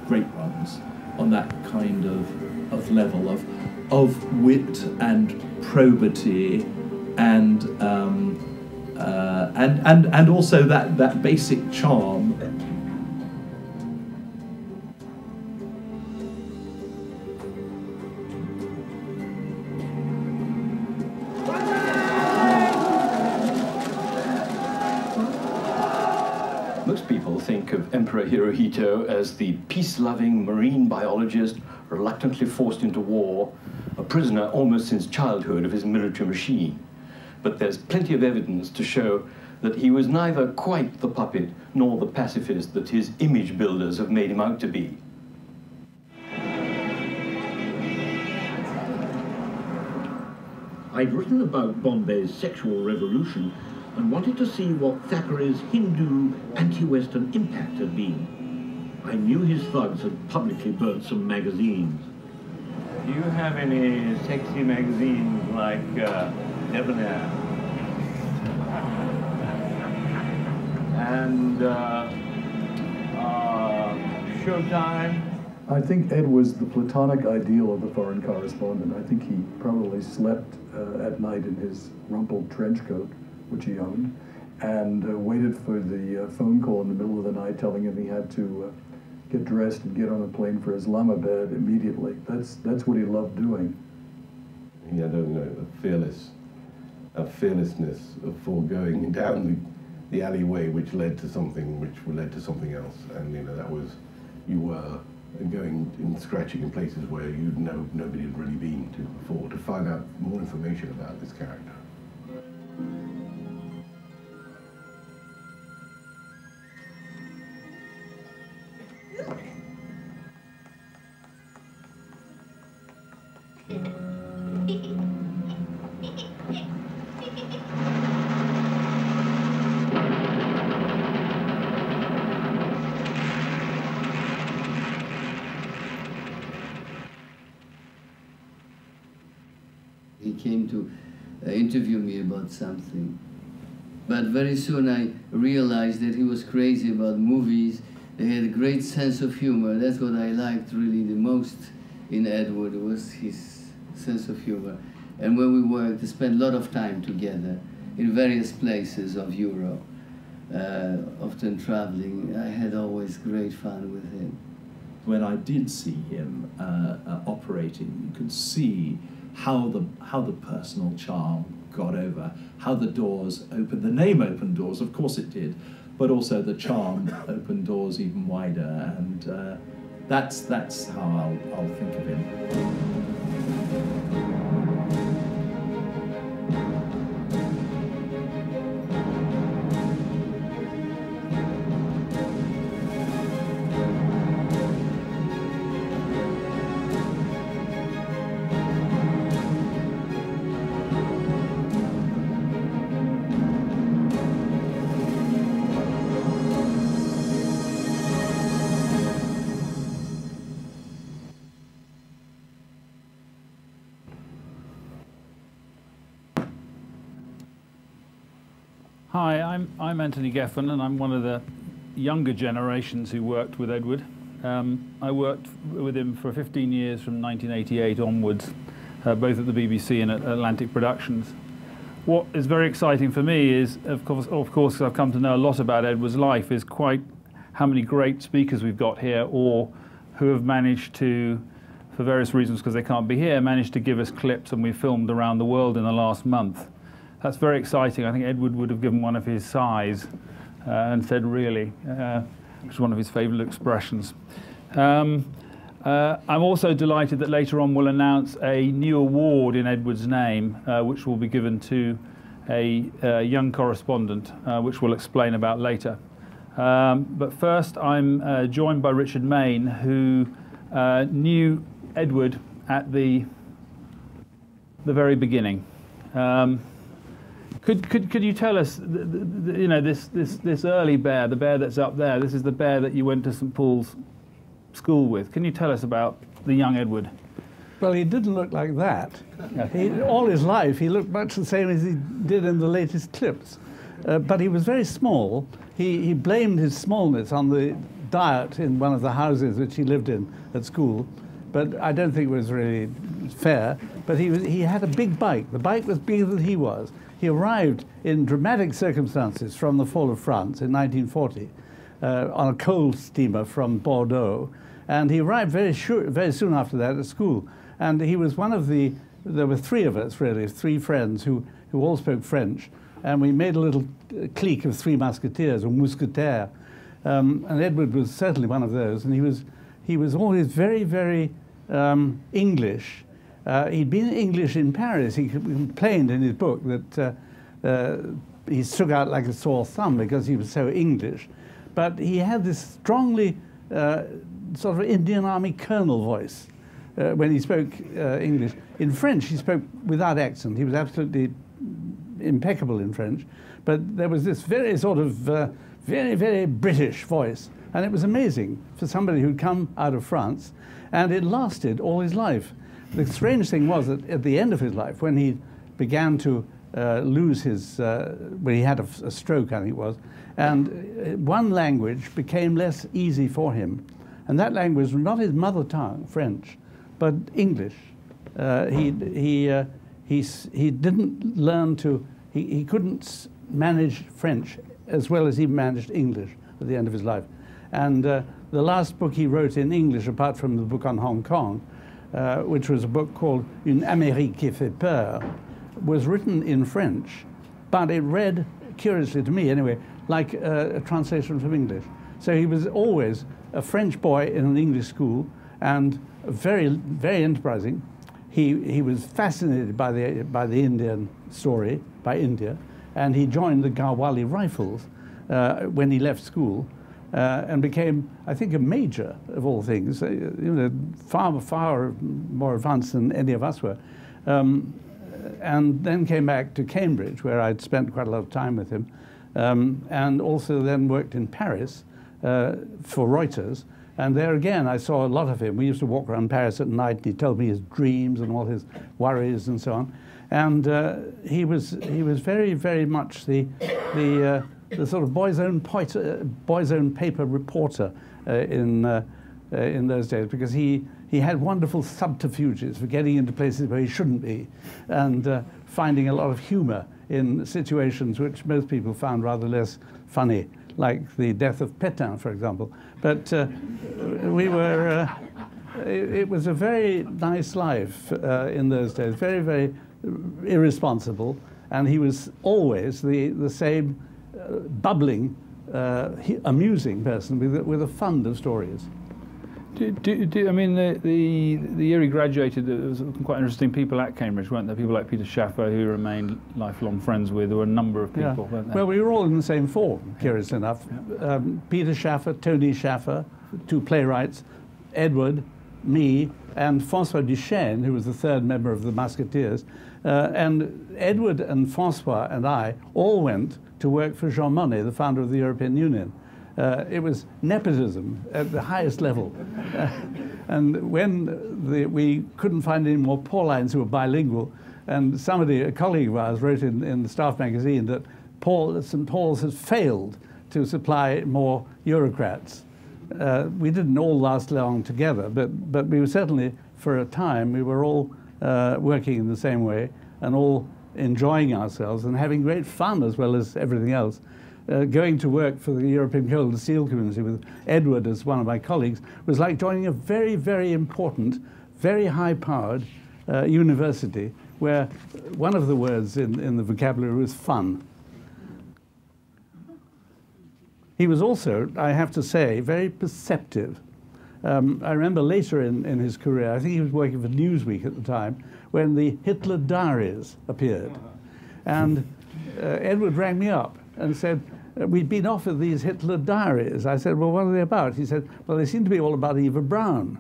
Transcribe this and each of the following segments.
great ones, on that kind of level of wit and probity and also that basic charm. Most people think of Emperor Hirohito as the peace-loving marine biologist reluctantly forced into war, a prisoner almost since childhood of his military machine. But there's plenty of evidence to show that he was neither quite the puppet nor the pacifist that his image builders have made him out to be. I'd written about Bombay's sexual revolution and wanted to see what Thackeray's Hindu anti-Western impact had been. I knew his thugs had publicly burnt some magazines. Do you have any sexy magazines like Debonair? And Showtime? I think Ed was the platonic ideal of the foreign correspondent. I think he probably slept at night in his rumpled trench coat, which he owned, and waited for the phone call in the middle of the night telling him he had to get dressed and get on a plane for Islamabad immediately. That's what he loved doing. He had a fearlessness of foregoing down the alleyway which led to something else, and that was, you were going and scratching in places where you'd know nobody had really been to before, to find out more information about this character. He came to interview me about something. But very soon I realized that he was crazy about movies. He had a great sense of humor. That's what I liked really the most in Edward, was his sense of humor. And when we worked, we spent a lot of time together in various places of Europe, often traveling. I had always great fun with him. When I did see him operating, you could see how the personal charm got over, how the doors opened. The name opened doors, of course it did, but also the charm opened doors even wider, and that's how I'll think of him. Hi, I'm Anthony Geffen, and I'm one of the younger generations who worked with Edward. I worked with him for 15 years from 1988 onwards, both at the BBC and at Atlantic Productions. What is very exciting for me is, of course, I've come to know a lot about Edward's life, is quite how many great speakers we've got here, or who have managed to, for various reasons because they can't be here, managed to give us clips, and we've filmed around the world in the last month. That's very exciting. I think Edward would have given one of his sighs and said really, which is one of his favourite expressions. I'm also delighted that later on we'll announce a new award in Edward's name, which will be given to a young correspondent, which we'll explain about later. But first I'm joined by Richard Mayne, who knew Edward at the very beginning. Could you tell us, you know, this early Behr, the Behr that's up there? This is the Behr that you went to St Paul's school with. Can you tell us about the young Edward? Well, he didn't look like that. All his life, he looked much the same as he did in the latest clips. But he was very small. He blamed his smallness on the diet in one of the houses which he lived in at school, but I don't think it was really fair. But he had a big bike. The bike was bigger than he was. He arrived in dramatic circumstances from the fall of France in 1940 on a coal steamer from Bordeaux, and he arrived very soon after that at school. And he was one of the, there were three of us really, three friends who all spoke French, and we made a little clique of three musketeers, or mousquetaires. And Edward was certainly one of those, and he was always very, very English. He'd been English in Paris. He complained in his book that he stuck out like a sore thumb because he was so English. But he had this strongly sort of Indian Army colonel voice when he spoke English. In French, he spoke without accent. He was absolutely impeccable in French. But there was this very sort of very, very British voice. And it was amazing for somebody who'd come out of France, and it lasted all his life. The strange thing was that at the end of his life, when he began to lose his, when he had a stroke, I think it was, and one language became less easy for him. And that language was not his mother tongue, French, but English. He didn't learn to, he couldn't manage French as well as he managed English at the end of his life. And the last book he wrote in English, apart from the book on Hong Kong, which was a book called Une Amérique qui fait peur, was written in French, but it read, curiously to me anyway, like a translation from English. So he was always a French boy in an English school, and very, very enterprising. He was fascinated by the Indian story, by India, and he joined the Garhwali Rifles when he left school. And became, I think, a major of all things, you know, far, far more advanced than any of us were. And then came back to Cambridge, where I'd spent quite a lot of time with him, and also then worked in Paris for Reuters. And there again, I saw a lot of him. We used to walk around Paris at night, and he told me his dreams and all his worries and so on. And he was very, very much the sort of boy's own paper reporter in those days, because he had wonderful subterfuges for getting into places where he shouldn't be, and finding a lot of humor in situations which most people found rather less funny, like the death of Pétain, for example. But we were, it was a very nice life in those days, very, very irresponsible, and he was always the same bubbling, amusing person with a fund of stories. I mean, the year he graduated, there was quite interesting people at Cambridge, weren't there? People like Peter Schaffer, who remained lifelong friends with. There were a number of people, weren't there? Well, we were all in the same form, curious enough. Yeah. Peter Schaffer, Tony Schaffer, two playwrights, Edward, me, and François Duchesne, who was the third member of the Musketeers. And Edward and François and I all went to work for Jean Monnet, the founder of the European Union. It was nepotism at the highest level. And when we couldn't find any more Paulines who were bilingual, and somebody, a colleague of ours, wrote in the staff magazine that St. Paul's has failed to supply more Eurocrats. We didn't all last long together, but we were certainly, for a time, we were all working in the same way and all enjoying ourselves and having great fun as well as everything else. Going to work for the European Coal and Steel Community with Edward as one of my colleagues was like joining a very, very important, very high-powered university where one of the words in the vocabulary was fun. He was also, I have to say, very perceptive. I remember later in his career, I think he was working for Newsweek at the time, when the Hitler diaries appeared. And Edward rang me up and said, we'd been offered these Hitler diaries. I said, well, what are they about? He said, well, they seem to be all about Eva Braun.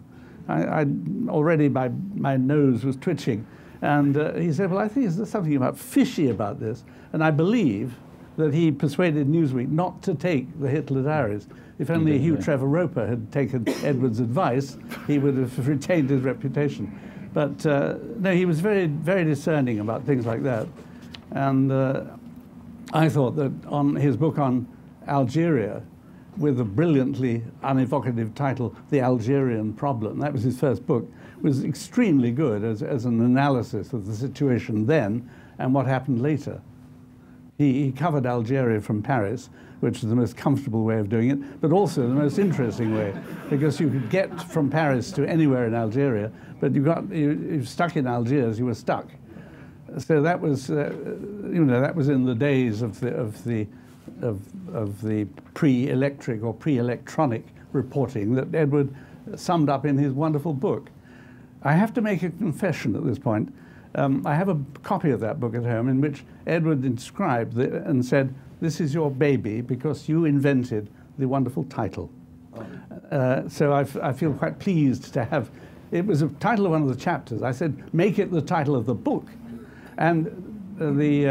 Already my nose was twitching. And he said, well, I think there's something about fishy about this. And I believe that he persuaded Newsweek not to take the Hitler diaries. If only Hugh Trevor Roper had taken Edward's advice, he would have retained his reputation. But no, he was very, very discerning about things like that. And I thought that on his book on Algeria, with a brilliantly unevocative title, The Algerian Problem. That was his first book. It was extremely good as an analysis of the situation then and what happened later. He covered Algeria from Paris, which is the most comfortable way of doing it, but also the most interesting way, because you could get from Paris to anywhere in Algeria, but you stuck in Algiers, you were stuck. So that was, that was in the days of the pre-electric or pre-electronic reporting that Edward summed up in his wonderful book. I have to make a confession at this point. I have a copy of that book at home in which Edward inscribed and said, "This is your baby because you invented the wonderful title." So I feel quite pleased to have, it was a title of one of the chapters. I said, make it the title of the book. And the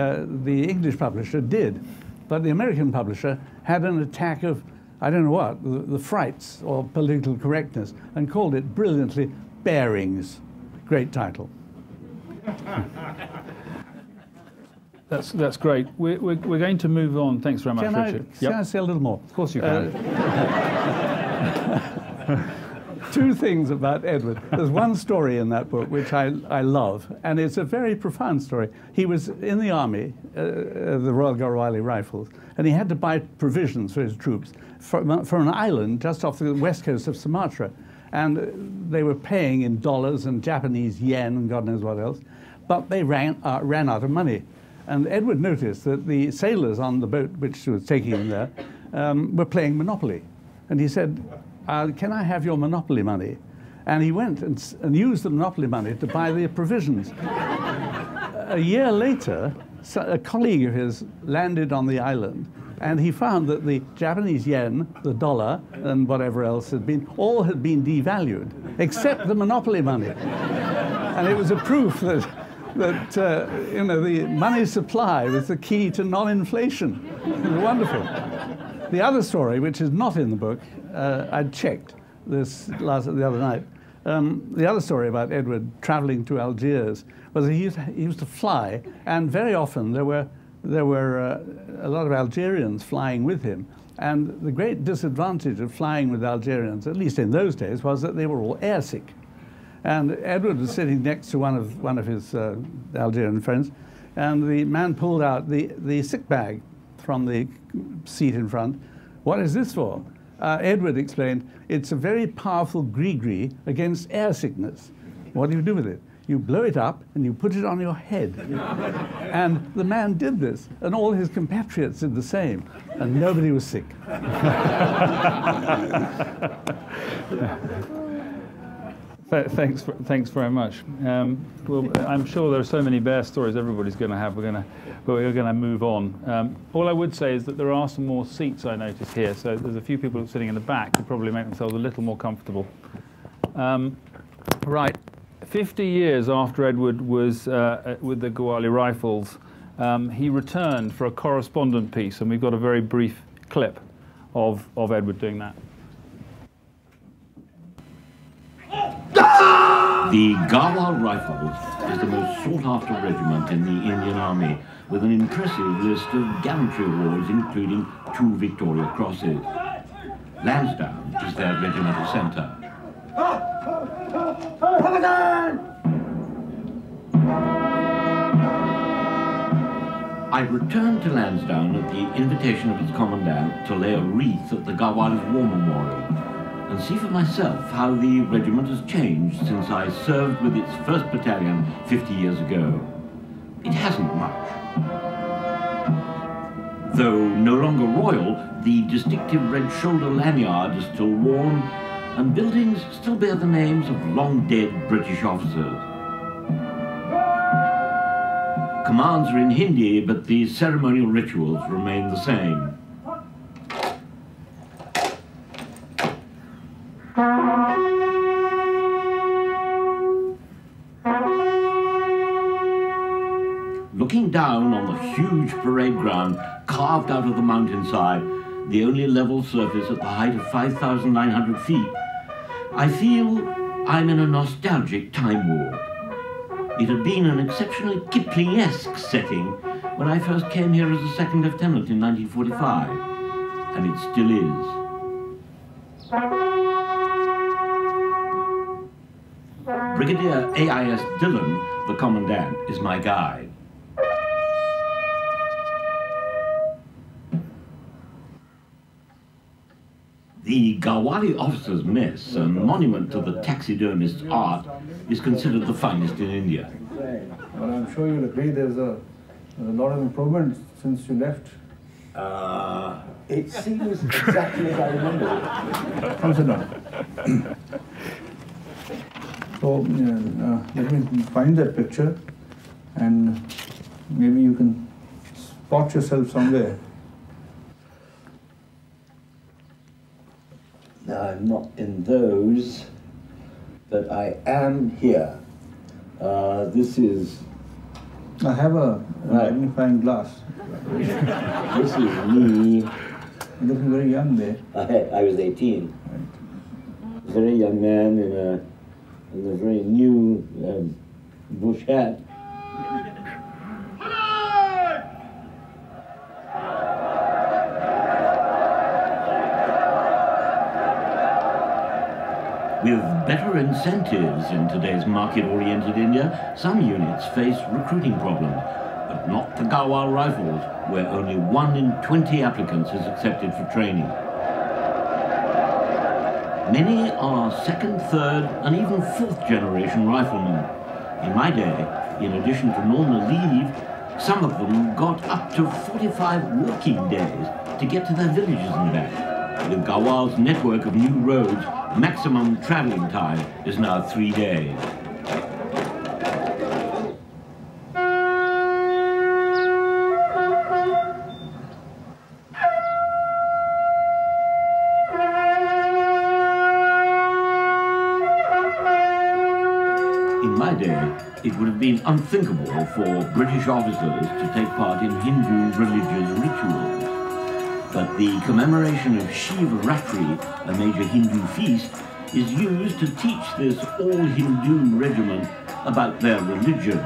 English publisher did. But the American publisher had an attack of, I don't know what, the frights or political correctness, and called it brilliantly Bearings. Great title. That's great. We're going to move on. Thanks very much, Richard. Can I say a little more? Of course you can. Two things about Edward. There's one story in that book which I love, and it's a very profound story. He was in the army, the Royal Galway Rifles, and he had to buy provisions for his troops from an island just off the west coast of Sumatra. And they were paying in dollars and Japanese yen and God knows what else, but they ran out of money. And Edward noticed that the sailors on the boat which was taking him there were playing Monopoly. And he said, can I have your Monopoly money? And he went and used the Monopoly money to buy the provisions. A year later, a colleague of his landed on the island, and he found that the Japanese yen, the dollar, and whatever else all had been devalued, except the Monopoly money. And it was a proof that the money supply was the key to non-inflation. It was wonderful. The other story, which is not in the book, I'd checked this the other night. The other story about Edward traveling to Algiers was that he used to fly, and very often there were a lot of Algerians flying with him. And the great disadvantage of flying with Algerians, at least in those days, was that they were all airsick. And Edward was sitting next to one of his Algerian friends, and the man pulled out the sick bag from the seat in front. "What is this for?" Edward explained, "It's a very powerful gree-gree against air sickness." "What do you do with it?" "You blow it up and you put it on your head." And the man did this, and all his compatriots did the same, and nobody was sick. Thanks very much. Well, I'm sure there are so many Behr stories everybody's going to have. But we're going to move on. All I would say is that there are some more seats I notice here. So there's a few people sitting in the back who probably make themselves a little more comfortable. Right. 50 years after Edward was with the Galway Rifles, he returned for a correspondent piece, and we've got a very brief clip of Edward doing that. The Galway Rifles is the most sought-after regiment in the Indian Army, with an impressive list of gallantry awards, including 2 Victoria Crosses. Lansdowne is their regimental centre. I returned to Lansdowne at the invitation of its commandant to lay a wreath at the Galway's War Memorial and see for myself how the regiment has changed since I served with its 1st Battalion 50 years ago. It hasn't much. Though no longer royal, the distinctive red shoulder lanyard is still worn, and buildings still bear the names of long-dead British officers. Commands are in Hindi, but the ceremonial rituals remain the same. Looking down on the huge parade ground carved out of the mountainside, the only level surface at the height of 5,900 feet, I feel I'm in a nostalgic time warp. It had been an exceptionally Kipling-esque setting when I first came here as a second lieutenant in 1945, and it still is. Brigadier AIS Dillon, the commandant, is my guide. The Gawali Officers' Mess, a monument to the taxidermist's art, is considered the finest in India. But I'm sure you'll agree there's a lot of improvement since you left. It seems exactly as I remember it. How's it done? So let me find that picture, and maybe you can spot yourself somewhere. Now, I'm not in those, but I am here. This is... I have a magnifying glass. This is me. You're looking very young there. I was 18. Right. A very young man in a very new bush hat. With better incentives in today's market-oriented India, some units face recruiting problems, but not the Garhwal Rifles, where only 1 in 20 applicants is accepted for training. Many are second, third, and even fourth generation riflemen. In my day, in addition to normal leave, some of them got up to 45 working days to get to their villages and back. With Garhwal's network of new roads, maximum traveling time is now 3 days. In my day, it would have been unthinkable for British officers to take part in Hindu religious rituals. But the commemoration of Shivaratri, a major Hindu feast, is used to teach this all-Hindu regiment about their religion.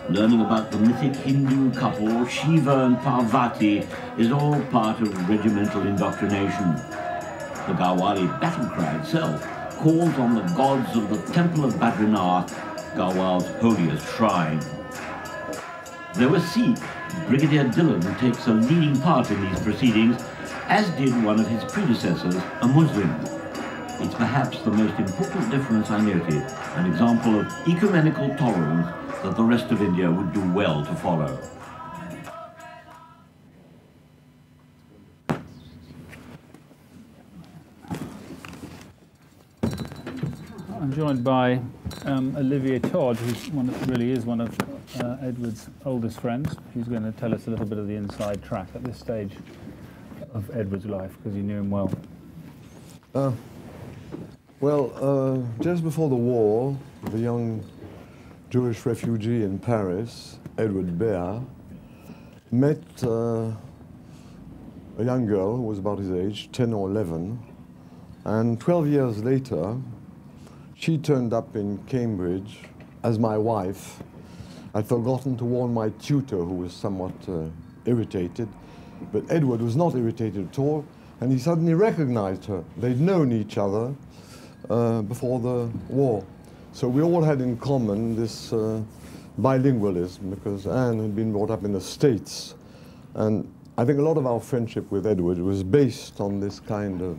Learning about the mythic Hindu couple Shiva and Parvati is all part of regimental indoctrination. The Garhwali battle cry itself calls on the gods of the Temple of Badrinath, Garhwal's holiest shrine. Though a Sikh, Brigadier Dillon takes a leading part in these proceedings, as did one of his predecessors, a Muslim. It's perhaps the most important difference I noted, an example of ecumenical tolerance that the rest of India would do well to follow. I'm joined by Olivier Todd, who really is one of Edward's oldest friends. He's going to tell us a little bit of the inside track at this stage of Edward's life, because you knew him well. Just before the war, the young Jewish refugee in Paris, Edward Behr, met a young girl who was about his age, 10 or 11, and 12 years later, she turned up in Cambridge as my wife. I'd forgotten to warn my tutor, who was somewhat irritated, but Edward was not irritated at all, and he suddenly recognized her. They'd known each other before the war. So we all had in common this bilingualism, because Anne had been brought up in the States. And I think a lot of our friendship with Edward was based on this kind of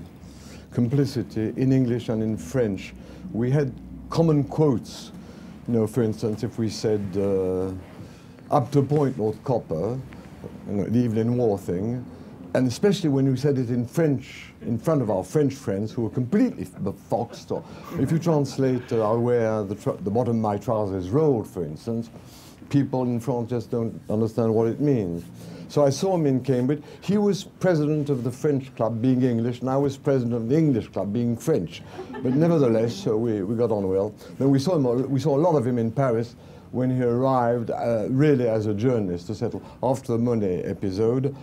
complicity in English and in French. We had common quotes. You know, for instance, if we said, up to point, North Copper, you know, the Evelyn War thing, and especially when we said it in French, in front of our French friends who were completely befoxed, or if you translate, I wear the bottom of my trousers rolled, for instance, people in France just don't understand what it means. So I saw him in Cambridge. He was president of the French club, being English, and I was president of the English club, being French. But nevertheless, we got on well. Then we saw a lot of him in Paris when he arrived, really as a journalist to settle after the Monet episode.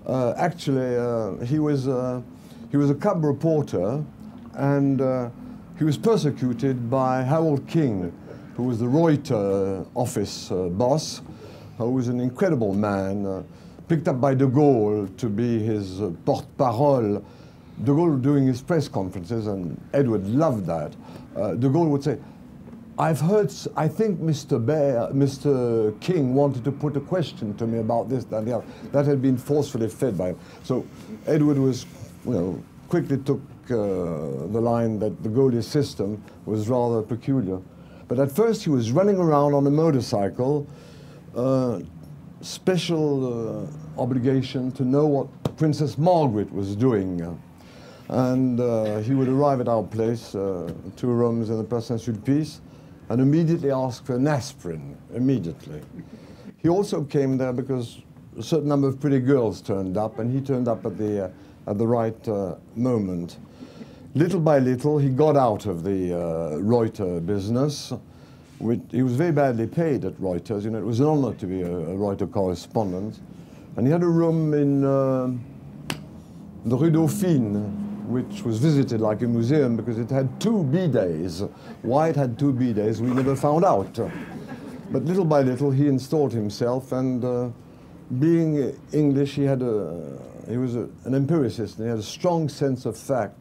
Actually, he was a cub reporter, and he was persecuted by Harold King, who was the Reuters office boss, who was an incredible man, picked up by de Gaulle to be his porte-parole, de Gaulle doing his press conferences, and Edward loved that, de Gaulle would say, I think Mr. Behr, Mr. King wanted to put a question to me about this, that, and the other. That had been forcefully fed by him. So Edward was, quickly took the line that the Gaullier system was rather peculiar. But at first he was running around on a motorcycle, special obligation to know what Princess Margaret was doing. And he would arrive at our place, 2 rooms in the Place Saint-Sulpice, and immediately ask for an aspirin, immediately. He also came there because a certain number of pretty girls turned up, and he turned up at the right moment. Little by little, he got out of the Reuters business. He was very badly paid at Reuters. It was an honor to be a Reuters correspondent. And he had a room in the Rue Dauphine, which was visited like a museum because it had 2 bidets. Why it had 2 bidets, we never found out. But little by little, he installed himself, and being English, he was an empiricist, and he had a strong sense of fact.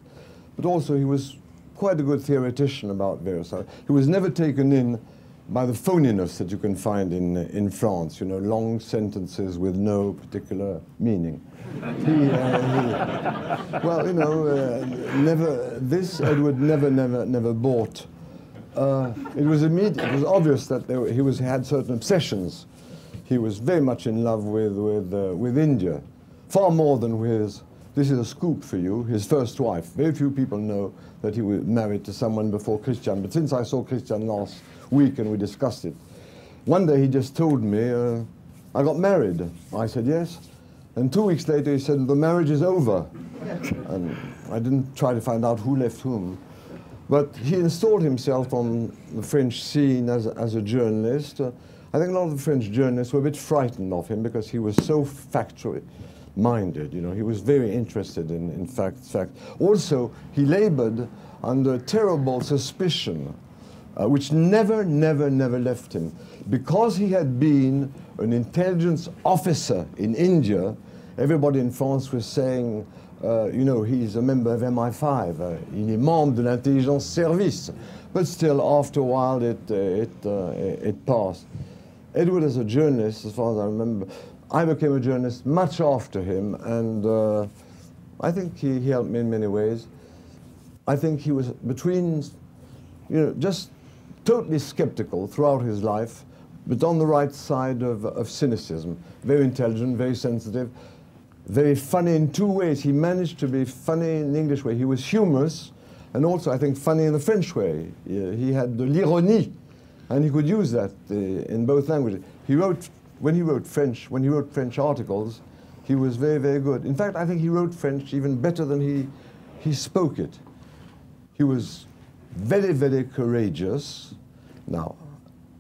But also, he was quite a good theoretician about various things. He was never taken in by the phoniness that you can find in France, long sentences with no particular meaning. Edward never bought. It was obvious that he had certain obsessions. He was very much in love with India, far more than with, this is a scoop for you, his first wife. Very few people know that he was married to someone before Christian, but since I saw Christian last week and we discussed it, one day he just told me, I got married. I said, yes. And 2 weeks later, he said, the marriage is over. And I didn't try to find out who left whom. But he installed himself on the French scene as a journalist. I think a lot of the French journalists were a bit frightened of him because he was so factually minded. He was very interested in facts. Also, he labored under terrible suspicion, which never left him. Because he had been an intelligence officer in India, everybody in France was saying, he's a member of MI5, il est membre de l'intelligence service. But still, after a while, it passed. Edward, as a journalist, as far as I remember, I became a journalist much after him, and I think he helped me in many ways. I think he was between, just totally skeptical throughout his life, but on the right side of cynicism. Very intelligent, very sensitive, very funny in 2 ways. He managed to be funny in the English way. He was humorous, and also, I think, funny in the French way. He had the l'ironie, and he could use that in both languages. When he wrote French articles, he was very good. In fact, I think he wrote French even better than he spoke it. He was very courageous. Now,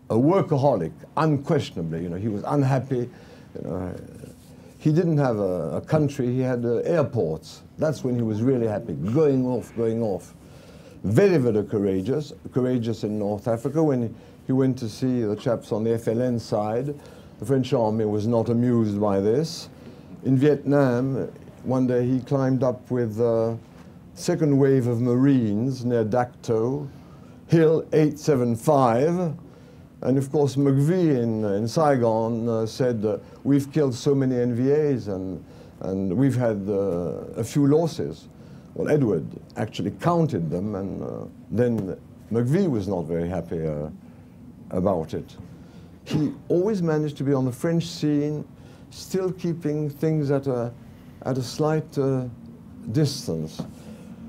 a workaholic, unquestionably. He was unhappy. He didn't have a country. He had airports. That's when he was really happy, going off. Very courageous. Courageous in North Africa when he went to see the chaps on the FLN side. The French army was not amused by this. In Vietnam, one day he climbed up with the second wave of Marines near Dak To, Hill 875. And of course, McVie in Saigon said, we've killed so many NVAs and we've had a few losses. Well, Edward actually counted them, and then McVie was not very happy about it. He always managed to be on the French scene, still keeping things at a slight distance.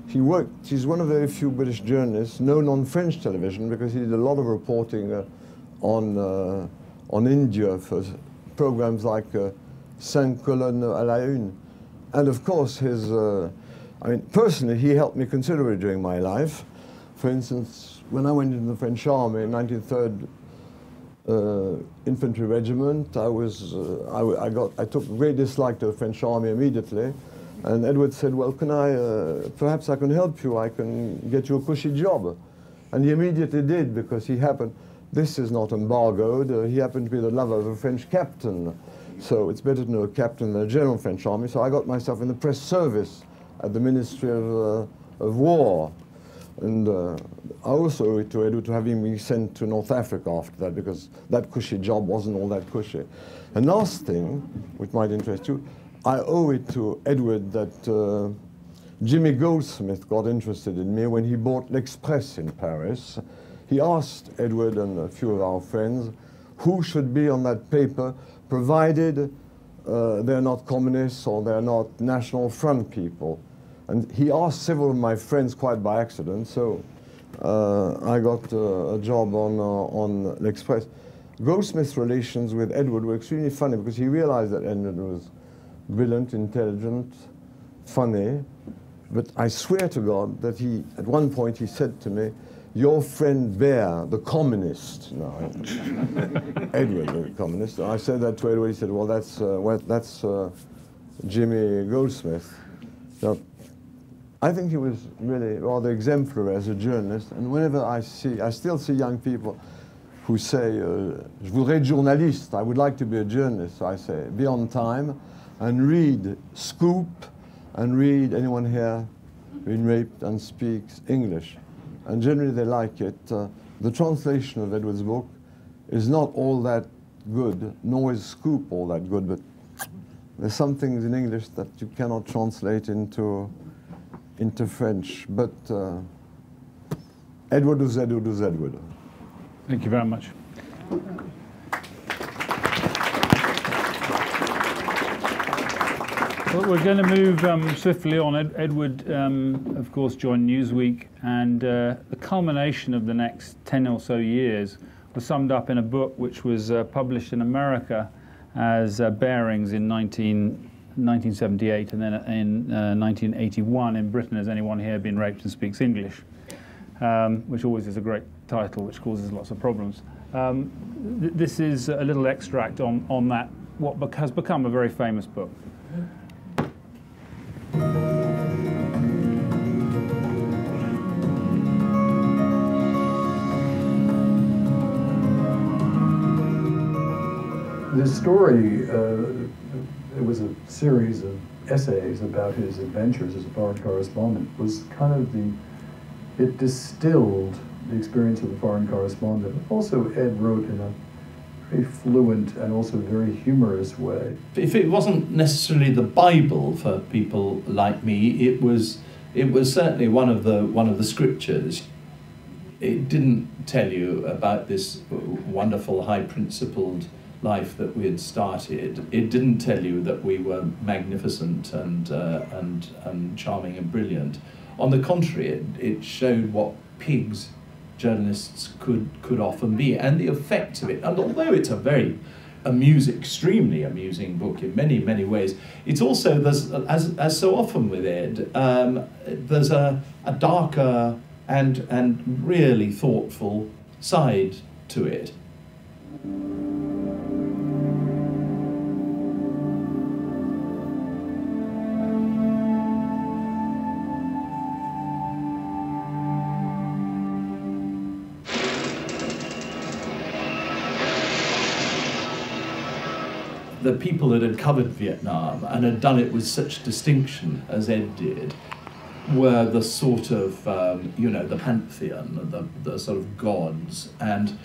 He's one of very few British journalists known on French television because he did a lot of reporting on India for programs like 5 colonnes à la une. And of course, personally, he helped me considerably during my life. For instance, when I went into the French Army, 93rd Infantry Regiment, I took great dislike to the French Army immediately. And Edward said, well, perhaps I can help you, I can get you a cushy job. And he immediately did, because this is not embargoed, he happened to be the lover of a French captain. So it's better to know a captain than a general French army. So I got myself in the press service at the Ministry of War. And I also owe it to Edward to having been sent to North Africa after that, because that cushy job wasn't all that cushy. And last thing, which might interest you, I owe it to Edward that Jimmy Goldsmith got interested in me when he bought L'Express in Paris. He asked Edward and a few of our friends who should be on that paper, provided they're not communists or they're not National Front people. And he asked several of my friends quite by accident, so I got a job on L'Express. Goldsmith's relations with Edward were extremely funny because he realized that Edward was brilliant, intelligent, funny, but I swear to God that he, at one point he said to me, "Your friend Behr, the communist." No, Edward, the communist. I said that to Edward. He said, "Well, that's Jimmy Goldsmith." Now, I think he was really rather exemplary as a journalist. And whenever I still see young people who say, "Je voudrais être journaliste," I would like to be a journalist. So I say, be on time and read Scoop and read anyone here been raped and speaks English. And generally they like it. The translation of Edward's book is not all that good, nor is Scoop all that good, but there's some things in English that you cannot translate into French. But Edward is Edward is Edward. Thank you very much. Well, we're going to move swiftly on. Edward, of course, joined Newsweek, and the culmination of the next 10 or so years was summed up in a book which was published in America as Bearings in 1978, and then in 1981 in Britain as Anyone Here Been Raped and Speaks English, which always is a great title, which causes lots of problems. This is a little extract on that, what has become a very famous book. This story, it was a series of essays about his adventures as a foreign correspondent, was kind of it distilled the experience of the foreign correspondent. Also, Ed wrote in a very fluent and also very humorous way. If it wasn't necessarily the Bible for people like me, it was certainly one of the scriptures. It didn't tell you about this wonderful, high-principled life that we had started. It didn't tell you that we were magnificent and charming and brilliant. On the contrary, it showed what pigs journalists could often be, and the effects of it. And although it's a very extremely amusing book in many, many ways, it's also, as so often with Ed, there's a darker and really thoughtful side to it. The people that had covered Vietnam and had done it with such distinction as Ed did were the sort of, the pantheon, the sort of gods. And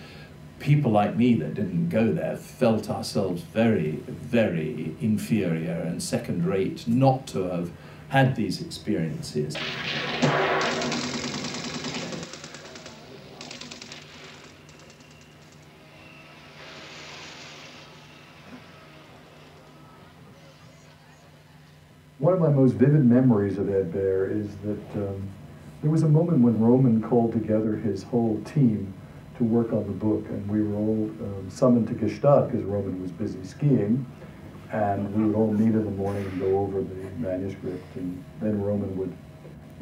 people like me that didn't go there felt ourselves very, very inferior and second-rate not to have had these experiences. One of my most vivid memories of Ed Behr is that there was a moment when Roman called together his whole team to work on the book, and we were all summoned to Gstaad because Roman was busy skiing, and we would all meet in the morning and go over the manuscript, and then Roman would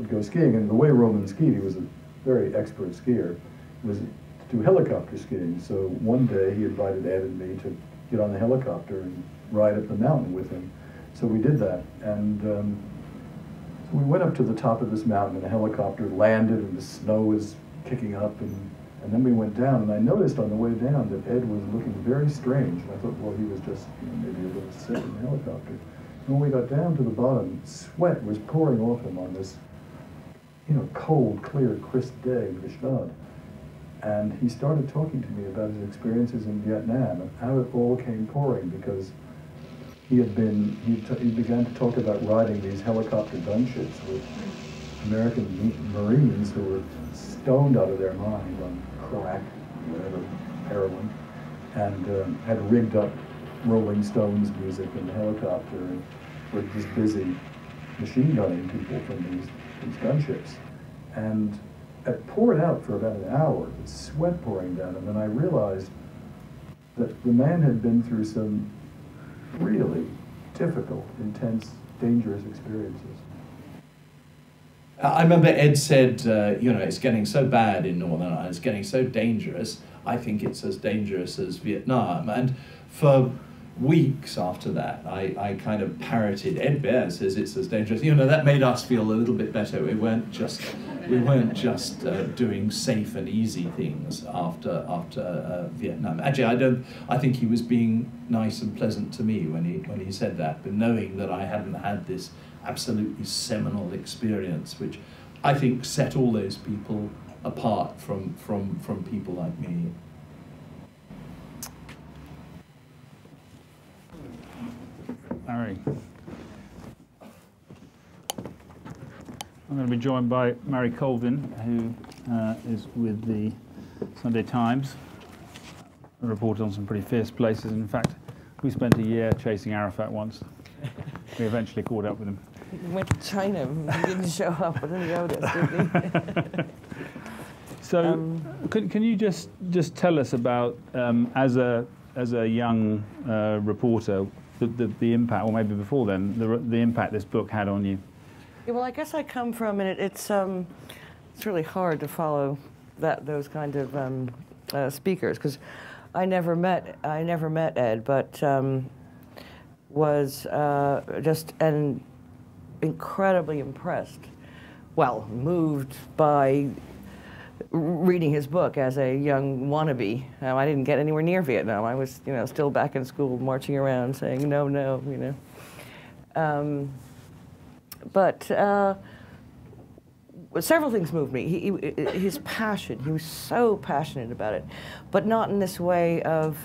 go skiing. And the way Roman skied, he was a very expert skier, was to do helicopter skiing. So one day he invited Ed and me to get on the helicopter and ride up the mountain with him. So we did that, and so we went up to the top of this mountain, and the helicopter landed, and the snow was kicking up, and then we went down, and I noticed on the way down that Ed was looking very strange, and I thought, well, he was just maybe a little sick in the helicopter. When we got down to the bottom, sweat was pouring off him on this, cold, clear, crisp day in Gstaad. And he started talking to me about his experiences in Vietnam and how it all came pouring, because he began to talk about riding these helicopter gunships with American Marines who were stoned out of their mind on crack, whatever, heroin, and had rigged up Rolling Stones music in the helicopter and were just busy machine gunning people from these gunships. And it poured out for about an hour, with sweat pouring down him, and I realized that the man had been through some really difficult, intense, dangerous experiences. I remember Ed said, it's getting so bad in Northern Ireland, it's getting so dangerous, I think it's as dangerous as Vietnam. And for weeks after that, I kind of parroted, Ed Behr says it's as dangerous. That made us feel a little bit better. We weren't just doing safe and easy things after Vietnam. Actually, I think he was being nice and pleasant to me when he said that, but knowing that I hadn't had this absolutely seminal experience, which I think set all those people apart from people like me. Marie. I'm going to be joined by Marie Colvin, who is with the Sunday Times, a reporter on some pretty fierce places. In fact, we spent a year chasing Arafat once. We eventually caught up with him. He went to China. He didn't show up. I didn't notice, did he? So, can you just tell us about, as a young reporter, the impact, or maybe before then, the impact this book had on you? Yeah, well, I guess I come from, and it's really hard to follow those kind of speakers, because I never met Ed, but was just incredibly impressed, well, moved by reading his book as a young wannabe. I didn't get anywhere near Vietnam. I was, still back in school, marching around, saying no, no, But several things moved me. His passion. He was so passionate about it, but not in this way of,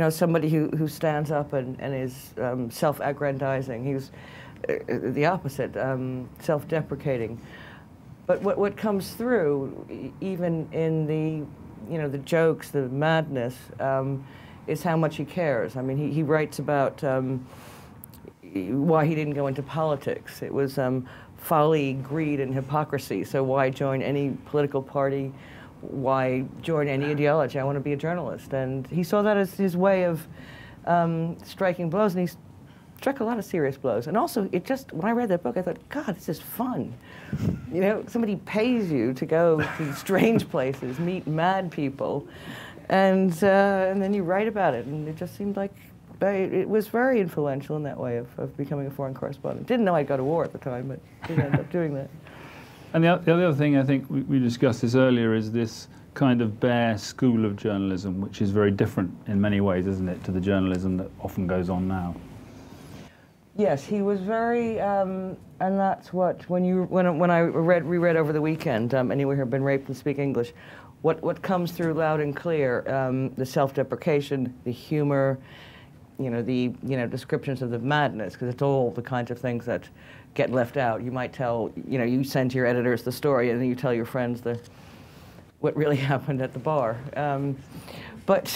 somebody who stands up and is self-aggrandizing. He was the opposite, self-deprecating. But what comes through, even in the jokes, the madness, is how much he cares. I mean, he writes about why he didn't go into politics. It was folly, greed, and hypocrisy. So why join any political party? Why join any ideology? I want to be a journalist. And he saw that as his way of striking blows, and he struck a lot of serious blows. And also, when I read that book, I thought, God, this is fun. Somebody pays you to go to strange places, meet mad people, and then you write about it. And it just seemed like it was very influential in that way of becoming a foreign correspondent. Didn't know I'd go to war at the time, but did end up doing that. And the other thing, I think we discussed this earlier, is this kind of Behr school of journalism, which is very different in many ways, isn't it, to the journalism that often goes on now. Yes, he was very, and that's what, when I reread over the weekend, Anyone Here Been Raped and Speak English, what comes through loud and clear, the self-deprecation, the humor, the descriptions of the madness, because it's all the kinds of things that get left out. You might tell, you send to your editors the story, and then you tell your friends what really happened at the bar. But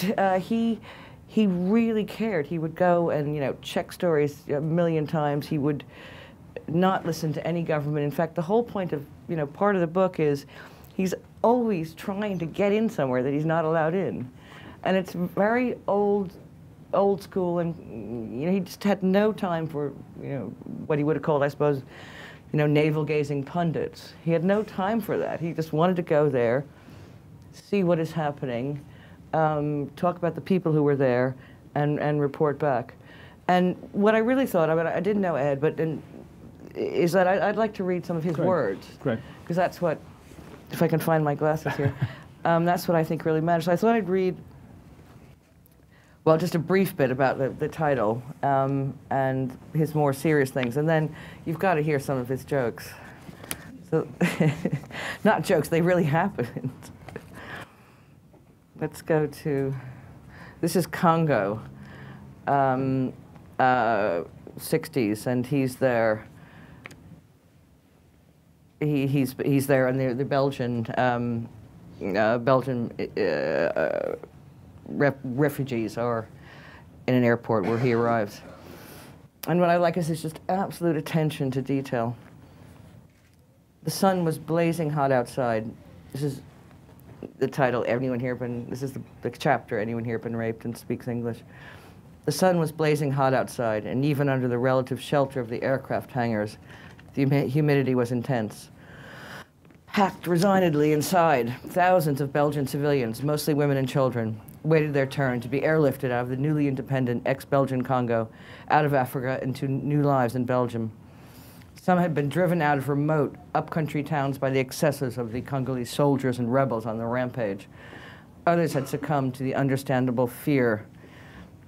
he really cared. He would go and check stories a million times. He would not listen to any government. In fact, the whole point of part of the book is he's always trying to get in somewhere that he's not allowed in, and it's very old school. And he just had no time for what he would have called, I suppose, navel-gazing pundits. He had no time for that. He just wanted to go there, see what is happening, talk about the people who were there, and report back. And what I really thought, I didn't know Ed, but is that I'd like to read some of his words. Great. Because that's what, if I can find my glasses here, that's what I think really matters. So I thought I'd read well, just a brief bit about the title and his more serious things. And then you've got to hear some of his jokes. So, not jokes, they really happened. Let's go to, this is Congo, 60s, and he's there. He's there, and the Belgian refugees are in an airport where he arrives. And what I like is just absolute attention to detail. The sun was blazing hot outside. This is the title, this is the chapter, Anyone Here Been Raped and Speaks English. The sun was blazing hot outside, and even under the relative shelter of the aircraft hangars, the humidity was intense. Packed resignedly inside, thousands of Belgian civilians, mostly women and children, waited their turn to be airlifted out of the newly independent ex-Belgian Congo, out of Africa into new lives in Belgium. Some had been driven out of remote, upcountry towns by the excesses of the Congolese soldiers and rebels on the rampage. Others had succumbed to the understandable fear.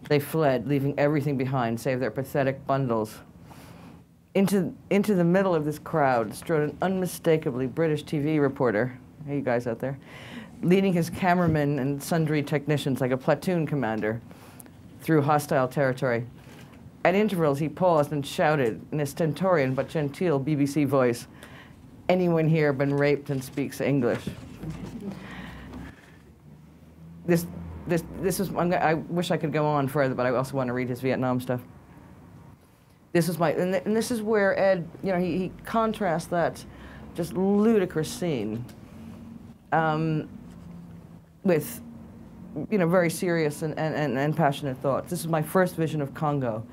They fled, leaving everything behind save their pathetic bundles. Into the middle of this crowd strode an unmistakably British TV reporter, hey you guys out there, leading his cameramen and sundry technicians like a platoon commander through hostile territory. At intervals, he paused and shouted in a stentorian but genteel BBC voice, "Anyone here been raped and speaks English?" This was, I wish I could go on further, but I also want to read his Vietnam stuff. This is and this is where Ed, you know, he contrasts that just ludicrous scene with, you know, very serious and passionate thoughts. This is my first vision of Congo,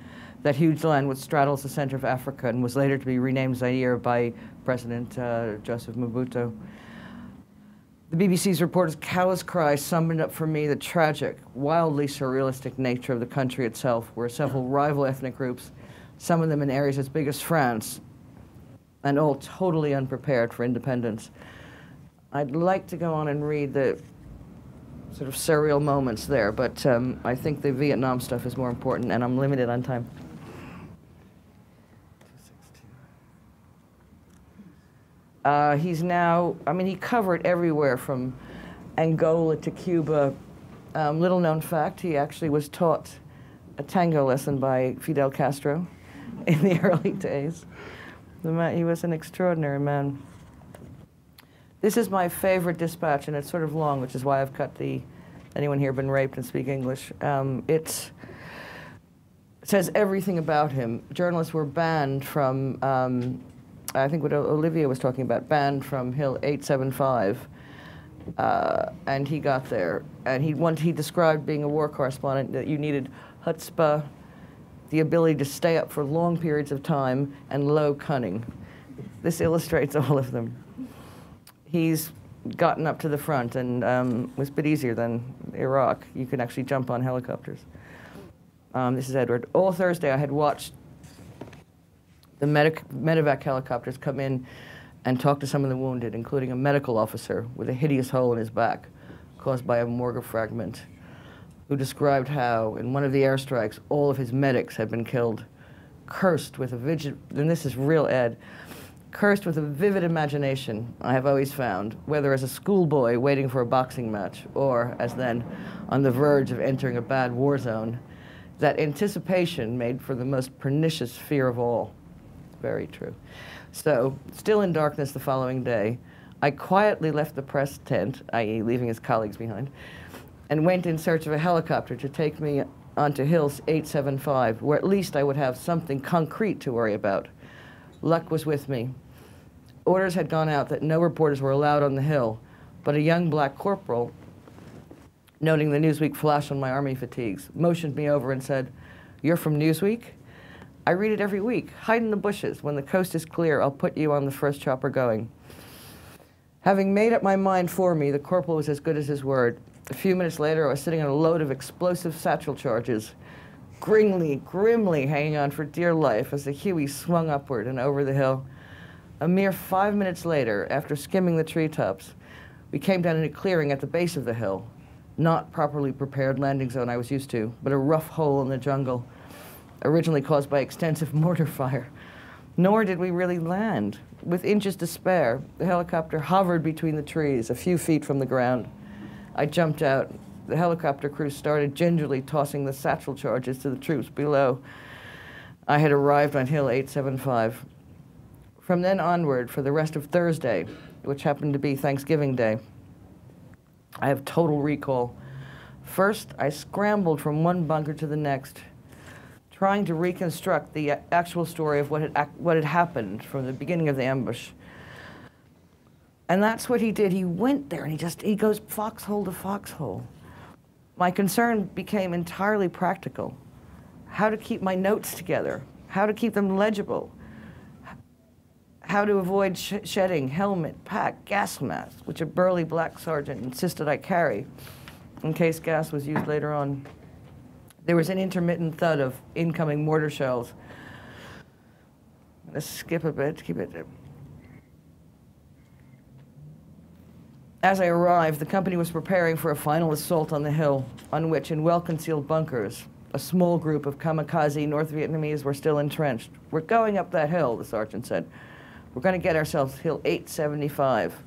that huge land which straddles the center of Africa and was later to be renamed Zaire by President Joseph Mobutu. The BBC's reporter's callous cry summoned up for me the tragic, wildly surrealistic nature of the country itself, where several rival ethnic groups, some of them in areas as big as France, and all totally unprepared for independence. I'd like to go on and read the sort of surreal moments there, but I think the Vietnam stuff is more important, and I'm limited on time. He's now, I mean, he covered everywhere from Angola to Cuba. Little known fact, he actually was taught a tango lesson by Fidel Castro in the early days. He was an extraordinary man. This is my favorite dispatch, and it's sort of long, which is why I've cut the "Anyone Here Been Raped and Speak English." It says everything about him. Journalists were banned from, I think what Olivier was talking about, banned from Hill 875, and he got there. And he described being a war correspondent that you needed chutzpah, the ability to stay up for long periods of time, and low cunning. This illustrates all of them. He's gotten up to the front and was a bit easier than Iraq. You can actually jump on helicopters. This is Edward. All Thursday I had watched the medevac helicopters come in and talk to some of the wounded, including a medical officer with a hideous hole in his back caused by a mortar fragment, who described how, in one of the airstrikes, all of his medics had been killed, cursed with a and this is real Ed, cursed with a vivid imagination, I have always found, whether as a schoolboy waiting for a boxing match, or as then on the verge of entering a bad war zone, that anticipation made for the most pernicious fear of all. Very true. So, still in darkness the following day, I quietly left the press tent, i.e. leaving his colleagues behind, and went in search of a helicopter to take me onto Hill 875, where at least I would have something concrete to worry about. Luck was with me. Orders had gone out that no reporters were allowed on the hill, but a young black corporal, noting the Newsweek flash on my army fatigues, motioned me over and said, "You're from Newsweek? I read it every week. Hide in the bushes. When the coast is clear, I'll put you on the first chopper going." Having made up my mind for me, the corporal was as good as his word. A few minutes later, I was sitting on a load of explosive satchel charges, grimly hanging on for dear life as the Huey swung upward and over the hill. A mere 5 minutes later, after skimming the treetops, we came down in a clearing at the base of the hill. not properly prepared landing zone I was used to, but a rough hole in the jungle, originally caused by extensive mortar fire. Nor did we really land. With inches to spare, the helicopter hovered between the trees, a few feet from the ground. I jumped out. The helicopter crew started gingerly tossing the satchel charges to the troops below. I had arrived on Hill 875. From then onward, for the rest of Thursday, which happened to be Thanksgiving Day, I have total recall. First, I scrambled from one bunker to the next, trying to reconstruct the actual story of what had happened from the beginning of the ambush. And that's what he did. He went there and he goes foxhole to foxhole. My concern became entirely practical. How to keep my notes together, how to keep them legible, how to avoid shedding helmet, pack, gas mask, which a burly black sergeant insisted I carry in case gas was used later on. There was an intermittent thud of incoming mortar shells. I'm going to skip a bit to keep it. As I arrived, the company was preparing for a final assault on the hill, on which, in well-concealed bunkers, a small group of kamikaze North Vietnamese were still entrenched. We're going up that hill, the sergeant said. We're going to get ourselves Hill 875.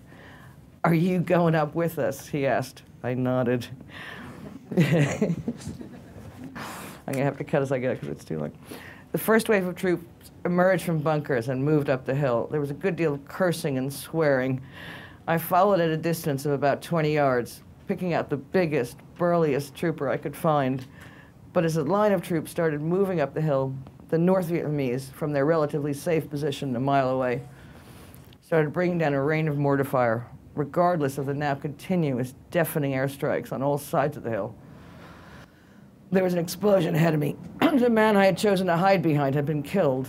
Are you going up with us? He asked. I nodded. I'm going to have to cut as I go because it's too long. The first wave of troops emerged from bunkers and moved up the hill. There was a good deal of cursing and swearing. I followed at a distance of about 20 yards, picking out the biggest, burliest trooper I could find. But as the line of troops started moving up the hill, the North Vietnamese, from their relatively safe position a mile away, started bringing down a rain of mortar fire, regardless of the now continuous, deafening airstrikes on all sides of the hill. There was an explosion ahead of me. The man I had chosen to hide behind had been killed.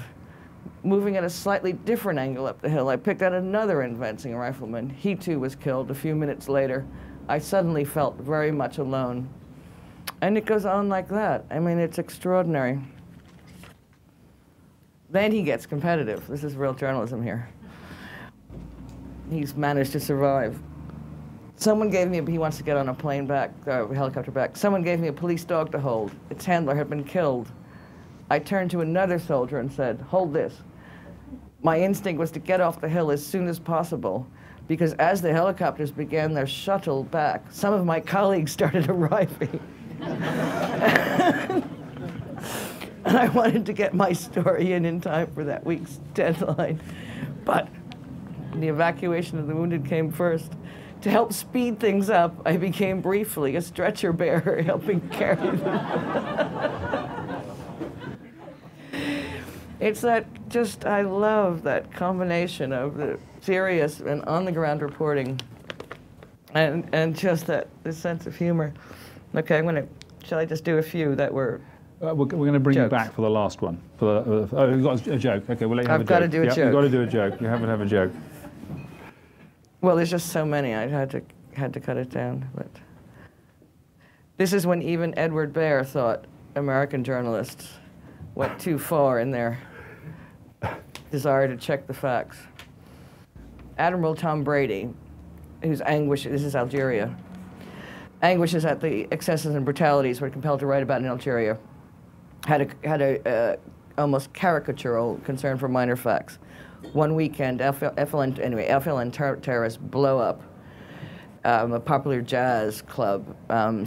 Moving at a slightly different angle up the hill, I picked out another advancing rifleman. He too was killed a few minutes later. I suddenly felt very much alone. And it goes on like that. I mean, it's extraordinary. Then he gets competitive. This is real journalism here. He's managed to survive. Someone gave me, he wants to get on a plane back, helicopter back. Someone gave me a police dog to hold. Its handler had been killed. I turned to another soldier and said, hold this. My instinct was to get off the hill as soon as possible, because as the helicopters began their shuttle back, some of my colleagues started arriving. And I wanted to get my story in time for that week's deadline. But the evacuation of the wounded came first. To help speed things up, I became briefly a stretcher bearer helping carry them. It's that just, I love that combination of the serious and on-the-ground reporting and just this sense of humor. Okay, shall I just do a few that were we're going to bring jokes. You back for the last one. Oh, you've got a joke. Okay, we'll let you have a joke. I've got to do a joke. You've got to do a joke. You have to have a joke. Well, there's just so many. I had to cut it down. But this is when even Edward Behr thought American journalists went too far in their desire to check the facts. Admiral Tom Brady, whose anguish, this is Algeria, anguishes at the excesses and brutalities we're compelled to write about in Algeria, had a almost caricatural concern for minor facts. One weekend, FLN terrorists blow up a popular jazz club.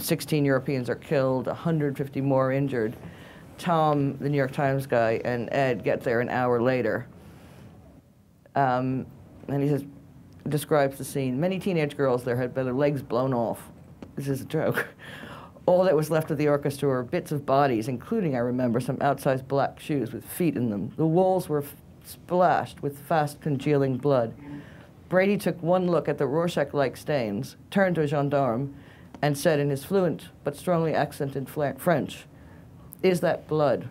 16 Europeans are killed, 150 more injured. Tom, the New York Times guy, and Ed get there an hour later. And he says, describes the scene. Many teenage girls there had their legs blown off. This is a joke. All that was left of the orchestra were bits of bodies, including, I remember, some outsized black shoes with feet in them. The walls were splashed with fast congealing blood. Brady took one look at the Rorschach-like stains, turned to a gendarme, and said in his fluent but strongly accented French, "Is that blood?"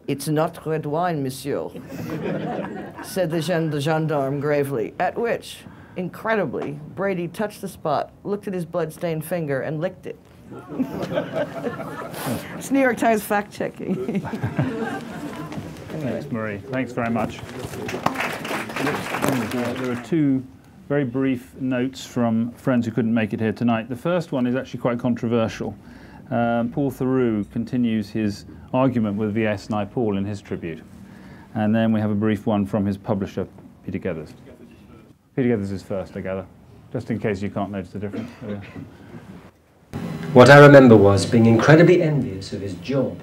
"It's not red wine, monsieur," said the gendarme gravely, at which, incredibly, Brady touched the spot, looked at his blood-stained finger, and licked it. It's New York Times fact-checking. Thanks, Marie. Thanks very much. There are two very brief notes from friends who couldn't make it here tonight. The first one is actually quite controversial. Paul Theroux continues his argument with V.S. Naipaul in his tribute. And then we have a brief one from his publisher, Peter Gethers. Peter Gethers is first, I gather, just in case you can't notice the difference. Oh, yeah. What I remember was being incredibly envious of his job.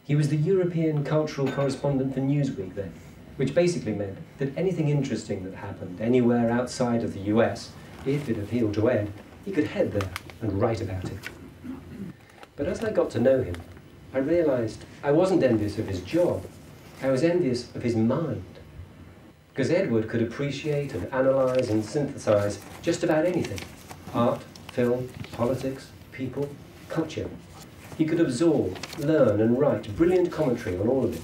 He was the European cultural correspondent for Newsweek then, which basically meant that anything interesting that happened anywhere outside of the US, if it appealed to Ed, he could head there and write about it. But as I got to know him, I realised I wasn't envious of his job, I was envious of his mind. Because Edward could appreciate and analyse and synthesise just about anything. Art, film, politics, people, culture. He could absorb, learn and write brilliant commentary on all of it.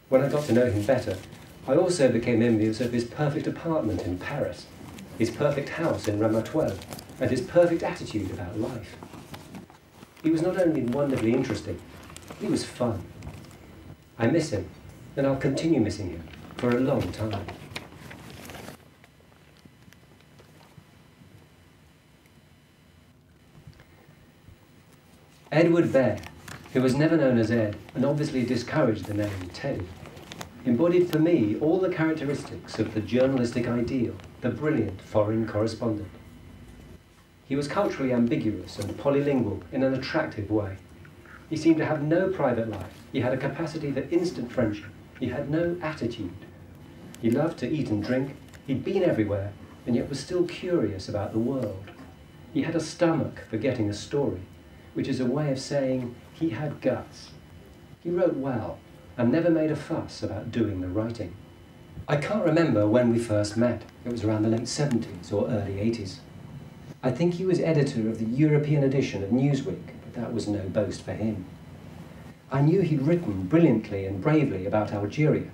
When I got to know him better, I also became envious of his perfect apartment in Paris, his perfect house in Ramatuelle, and his perfect attitude about life. He was not only wonderfully interesting, he was fun. I miss him, and I'll continue missing him for a long time. Edward Behr, who was never known as Ed and obviously discouraged the name Teddy, embodied for me all the characteristics of the journalistic ideal, the brilliant foreign correspondent. He was culturally ambiguous and polylingual in an attractive way. He seemed to have no private life. He had a capacity for instant friendship. He had no attitude. He loved to eat and drink. He'd been everywhere, and yet was still curious about the world. He had a stomach for getting a story, which is a way of saying he had guts. He wrote well, and never made a fuss about doing the writing. I can't remember when we first met. It was around the late 70s or early 80s. I think he was editor of the European edition of Newsweek, but that was no boast for him. I knew he'd written brilliantly and bravely about Algeria,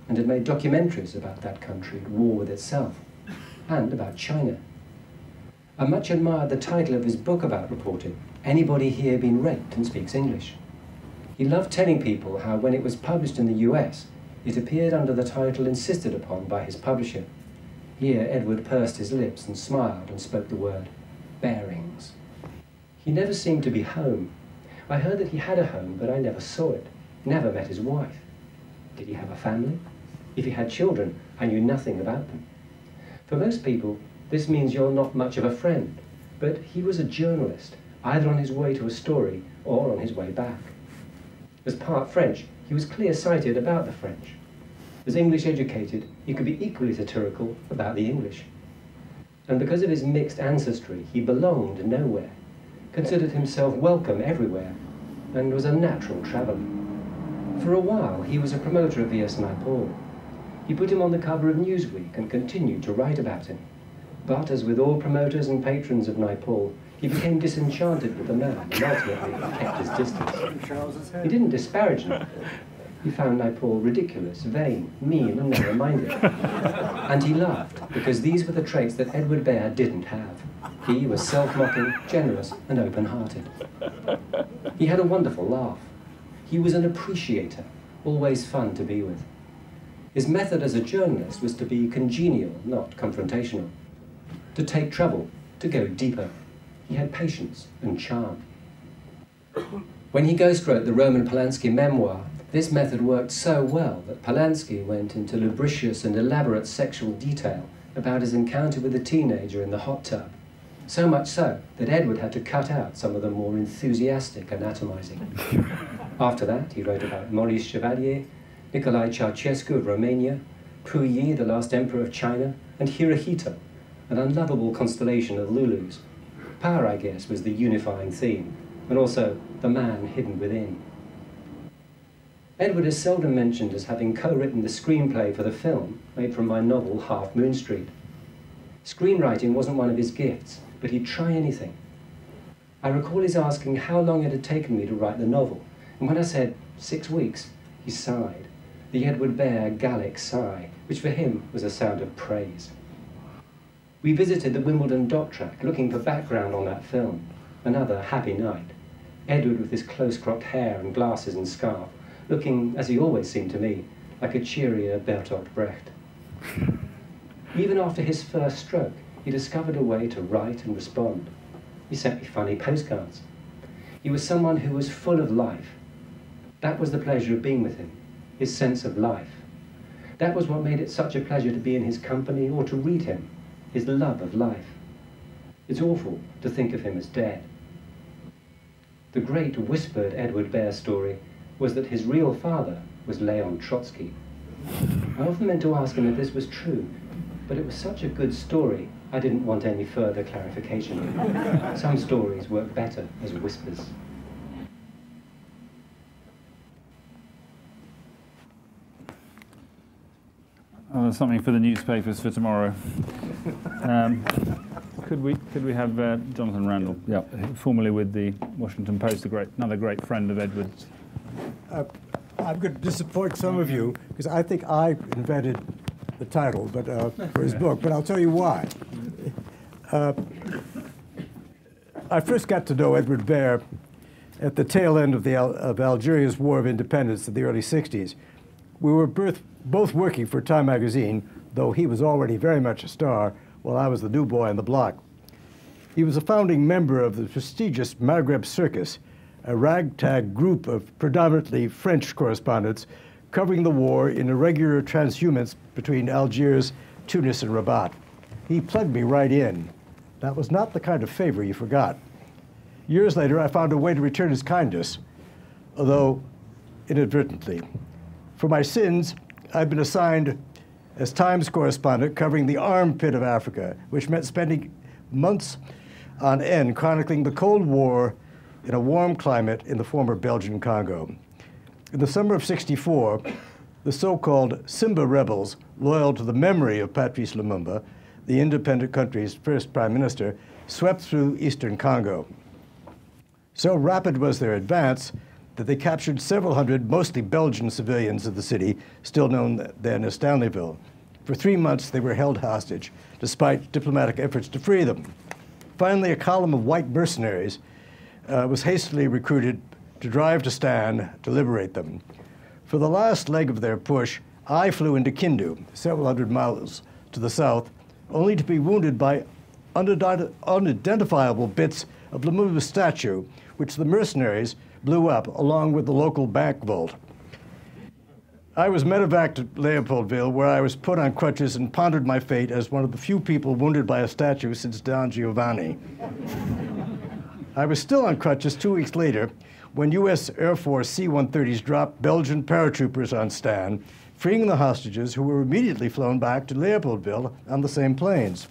and had made documentaries about that country at war with itself, and about China. I much admired the title of his book about reporting, Anybody Here Been Raped and Speaks English? He loved telling people how when it was published in the US, it appeared under the title insisted upon by his publisher. Here Edward pursed his lips and smiled and spoke the word, bearings. He never seemed to be home. I heard that he had a home, but I never saw it, never met his wife. Did he have a family? If he had children, I knew nothing about them. For most people, this means you're not much of a friend, but he was a journalist, either on his way to a story or on his way back. As part French, he was clear-sighted about the French. As English educated, he could be equally satirical about the English. And because of his mixed ancestry, he belonged nowhere, considered himself welcome everywhere, and was a natural traveller. For a while, he was a promoter of V.S. Naipaul. He put him on the cover of Newsweek and continued to write about him. But as with all promoters and patrons of Naipaul, he became disenchanted with the man and ultimately kept his distance. He didn't disparage Naipaul. He found Naipaul ridiculous, vain, mean, and narrow-minded. And he laughed, because these were the traits that Edward Behr didn't have. He was self-mocking, generous, and open-hearted. He had a wonderful laugh. He was an appreciator, always fun to be with. His method as a journalist was to be congenial, not confrontational. To take trouble, to go deeper. He had patience and charm. When he ghostwrote the Roman Polanski memoir, this method worked so well that Polanski went into lubricious and elaborate sexual detail about his encounter with a teenager in the hot tub. So much so that Edward had to cut out some of the more enthusiastic anatomizing. After that, he wrote about Maurice Chevalier, Nicolae Ceausescu of Romania, Puyi, the last emperor of China, and Hirohito, an unlovable constellation of Lulus. Power, I guess, was the unifying theme, and also the man hidden within. Edward is seldom mentioned as having co-written the screenplay for the film made from my novel Half Moon Street. Screenwriting wasn't one of his gifts, but he'd try anything. I recall his asking how long it had taken me to write the novel, and when I said 6 weeks, he sighed, the Edward Behr Gallic sigh, which for him was a sound of praise. We visited the Wimbledon dock track, looking for background on that film. Another happy night. Edward with his close-cropped hair and glasses and scarf, looking, as he always seemed to me, like a cheerier Bertolt Brecht. Even after his first stroke, he discovered a way to write and respond. He sent me funny postcards. He was someone who was full of life. That was the pleasure of being with him, his sense of life. That was what made it such a pleasure to be in his company or to read him, his love of life. It's awful to think of him as dead. The great whispered Edward Behr story was that his real father was Leon Trotsky. I often meant to ask him if this was true, but it was such a good story, I didn't want any further clarification. Some stories work better as whispers. Oh, there's something for the newspapers for tomorrow. Could we have Jonathan Randal? Yeah, formerly with the Washington Post, another great friend of Edward's. I'm going to disappoint some of you because I think I invented the title, but for his book. But I'll tell you why. I first got to know Edward Behr at the tail end of Algeria's War of Independence in the early '60s. We were both working for Time magazine, though he was already very much a star, while I was the new boy on the block. He was a founding member of the prestigious Maghreb Circus, a ragtag group of predominantly French correspondents covering the war in irregular transhumance between Algiers, Tunis, and Rabat. He plugged me right in. That was not the kind of favor he forgot. Years later, I found a way to return his kindness, although inadvertently. For my sins, I've been assigned as Times correspondent covering the armpit of Africa, which meant spending months on end chronicling the Cold War in a warm climate in the former Belgian Congo. In the summer of '64, the so-called Simba rebels, loyal to the memory of Patrice Lumumba, the independent country's first prime minister, swept through eastern Congo. So rapid was their advance that they captured several hundred, mostly Belgian civilians of the city, still known then as Stanleyville. For 3 months, they were held hostage, despite diplomatic efforts to free them. Finally, a column of white mercenaries was hastily recruited to drive to Stan to liberate them. For the last leg of their push, I flew into Kindu, several hundred miles to the south, only to be wounded by unidentifiable bits of Lumumba's statue, which the mercenaries blew up along with the local bank vault. I was medevaced to Leopoldville, where I was put on crutches and pondered my fate as one of the few people wounded by a statue since Don Giovanni. I was still on crutches 2 weeks later when U.S. Air Force C-130s dropped Belgian paratroopers on Stan, freeing the hostages who were immediately flown back to Leopoldville on the same planes.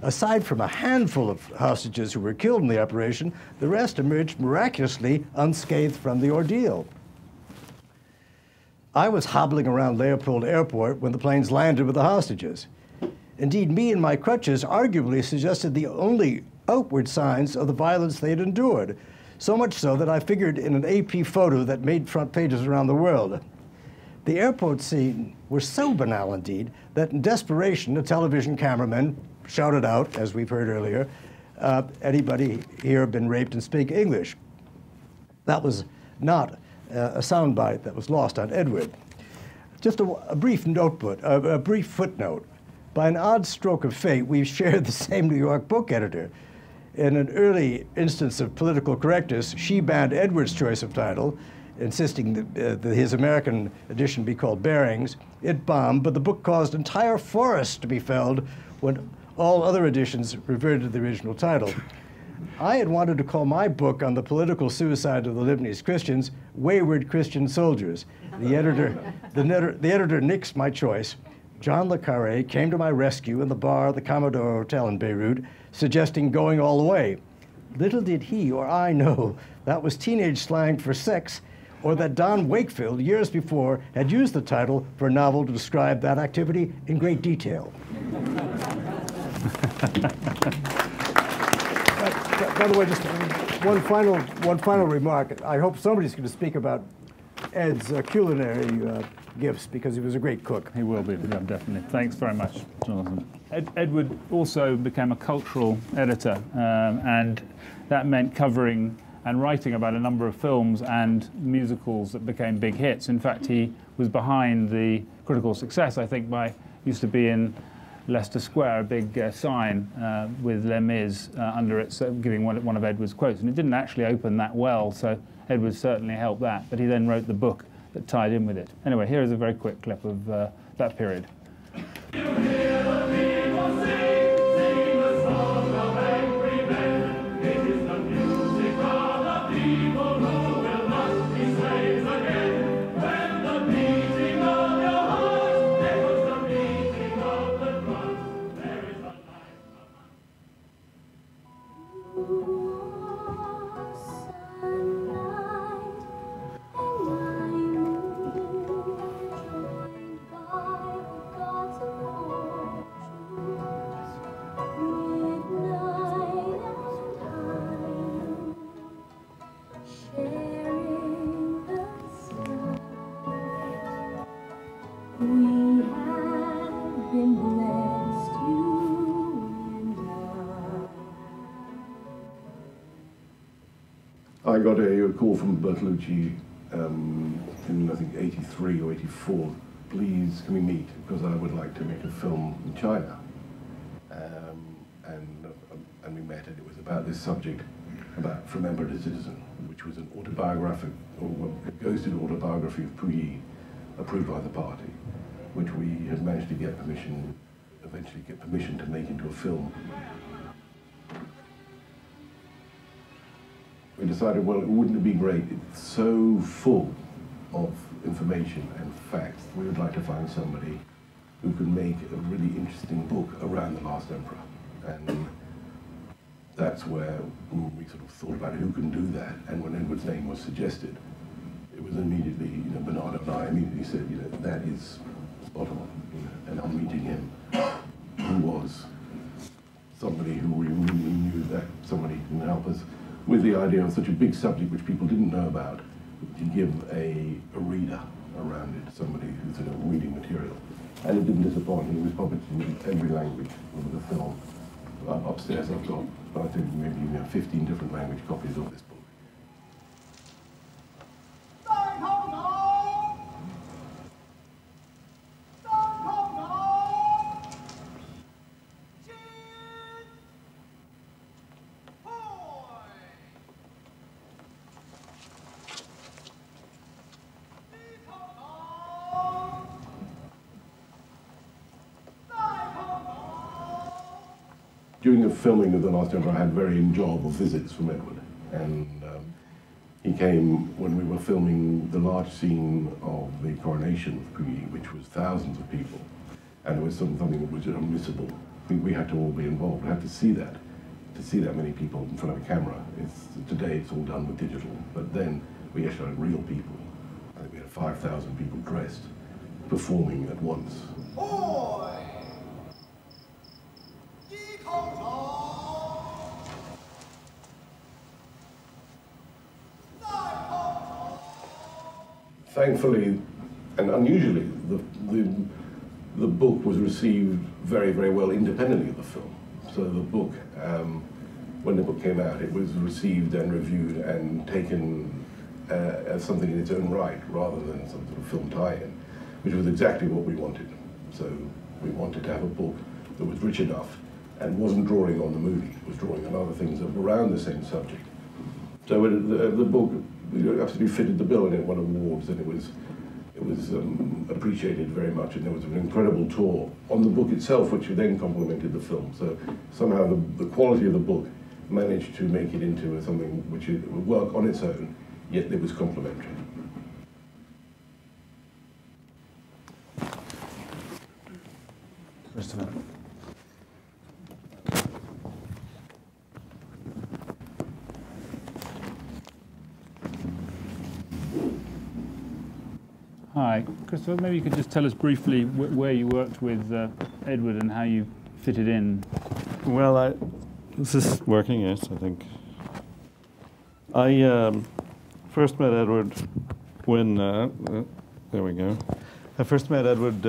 Aside from a handful of hostages who were killed in the operation, the rest emerged miraculously unscathed from the ordeal. I was hobbling around Leopold Airport when the planes landed with the hostages. Indeed, me and my crutches arguably suggested the only outward signs of the violence they had endured, so much so that I figured in an AP photo that made front pages around the world. The airport scene was so banal indeed that in desperation, a television cameraman shouted out, as we've heard earlier, anybody here been raped and speak English? That was not a soundbite that was lost on Edward. Just a brief notebook, a brief footnote. By an odd stroke of fate, we've shared the same New York book editor. In an early instance of political correctness, she banned Edward's choice of title, insisting that his American edition be called Bearings. It bombed, but the book caused entire forests to be felled when all other editions reverted to the original title. I had wanted to call my book on the political suicide of the Lebanese Christians, Wayward Christian Soldiers. The editor nixed my choice. John le Carré came to my rescue in the bar of the Commodore Hotel in Beirut, suggesting going all the way. Little did he or I know that was teenage slang for sex, or that Don Wakefield, years before, had used the title for a novel to describe that activity in great detail. By the way, just one final remark. I hope somebody's going to speak about Ed's culinary gifts, because he was a great cook. He will be, yeah, definitely. Thanks very much, Jonathan. Edward also became a cultural editor, and that meant covering and writing about a number of films and musicals that became big hits. In fact, he was behind the critical success, I think, used to be in Leicester Square, a big sign with Les Mis under it, so giving one of Edward's quotes. And it didn't actually open that well, so Edward certainly helped that. But he then wrote the book that tied in with it. Anyway, here is a very quick clip of that period. I got a call from Bertolucci in, I think, 83 or 84. Please, can we meet? Because I would like to make a film in China. And we met, and it was about this subject, about From Emperor to Citizen, which was an autobiographic, or a ghosted autobiography of Puyi, approved by the party, which we had managed to get permission, eventually get permission to make into a film. We decided, well, wouldn't it be great? It's so full of information and facts. We would like to find somebody who could make a really interesting book around the last emperor. And that's where we sort of thought about who can do that. And when Edward's name was suggested, it was immediately, Bernardo and I immediately said, that is spot on. And on meeting him, who was somebody who we really knew that somebody can help us with the idea of such a big subject which people didn't know about, to give a reader around it, somebody who's reading material. And it didn't disappoint. He was published in every language of the film. Upstairs I've got, I think, maybe 15 different language copies of this book. During the filming of The Last Emperor, I had very enjoyable visits from Edward. And he came when we were filming the large scene of the coronation of Puyi, which was thousands of people. And it was something that was unmissable. We had to all be involved. We had to see that many people in front of a camera. Today it's all done with digital, but then we actually had real people. I think we had 5,000 people dressed, performing at once. Thankfully, and unusually, the book was received very, very well independently of the film. So the book, when the book came out, it was received and reviewed and taken as something in its own right, rather than some sort of film tie-in, which was exactly what we wanted. So we wanted to have a book that was rich enough and wasn't drawing on the movie, it was drawing on other things that were around the same subject. So the book absolutely fitted the bill, and it won awards, and it was appreciated very much, and there was an incredible tour on the book itself, which then complemented the film. So somehow the quality of the book managed to make it into something which would work on its own, yet it was complementary. Christopher. Hi, Christopher, maybe you could just tell us briefly where you worked with Edward and how you fitted in. Well, this is working, yes, I think. I first met Edward when, there we go. I first met Edward,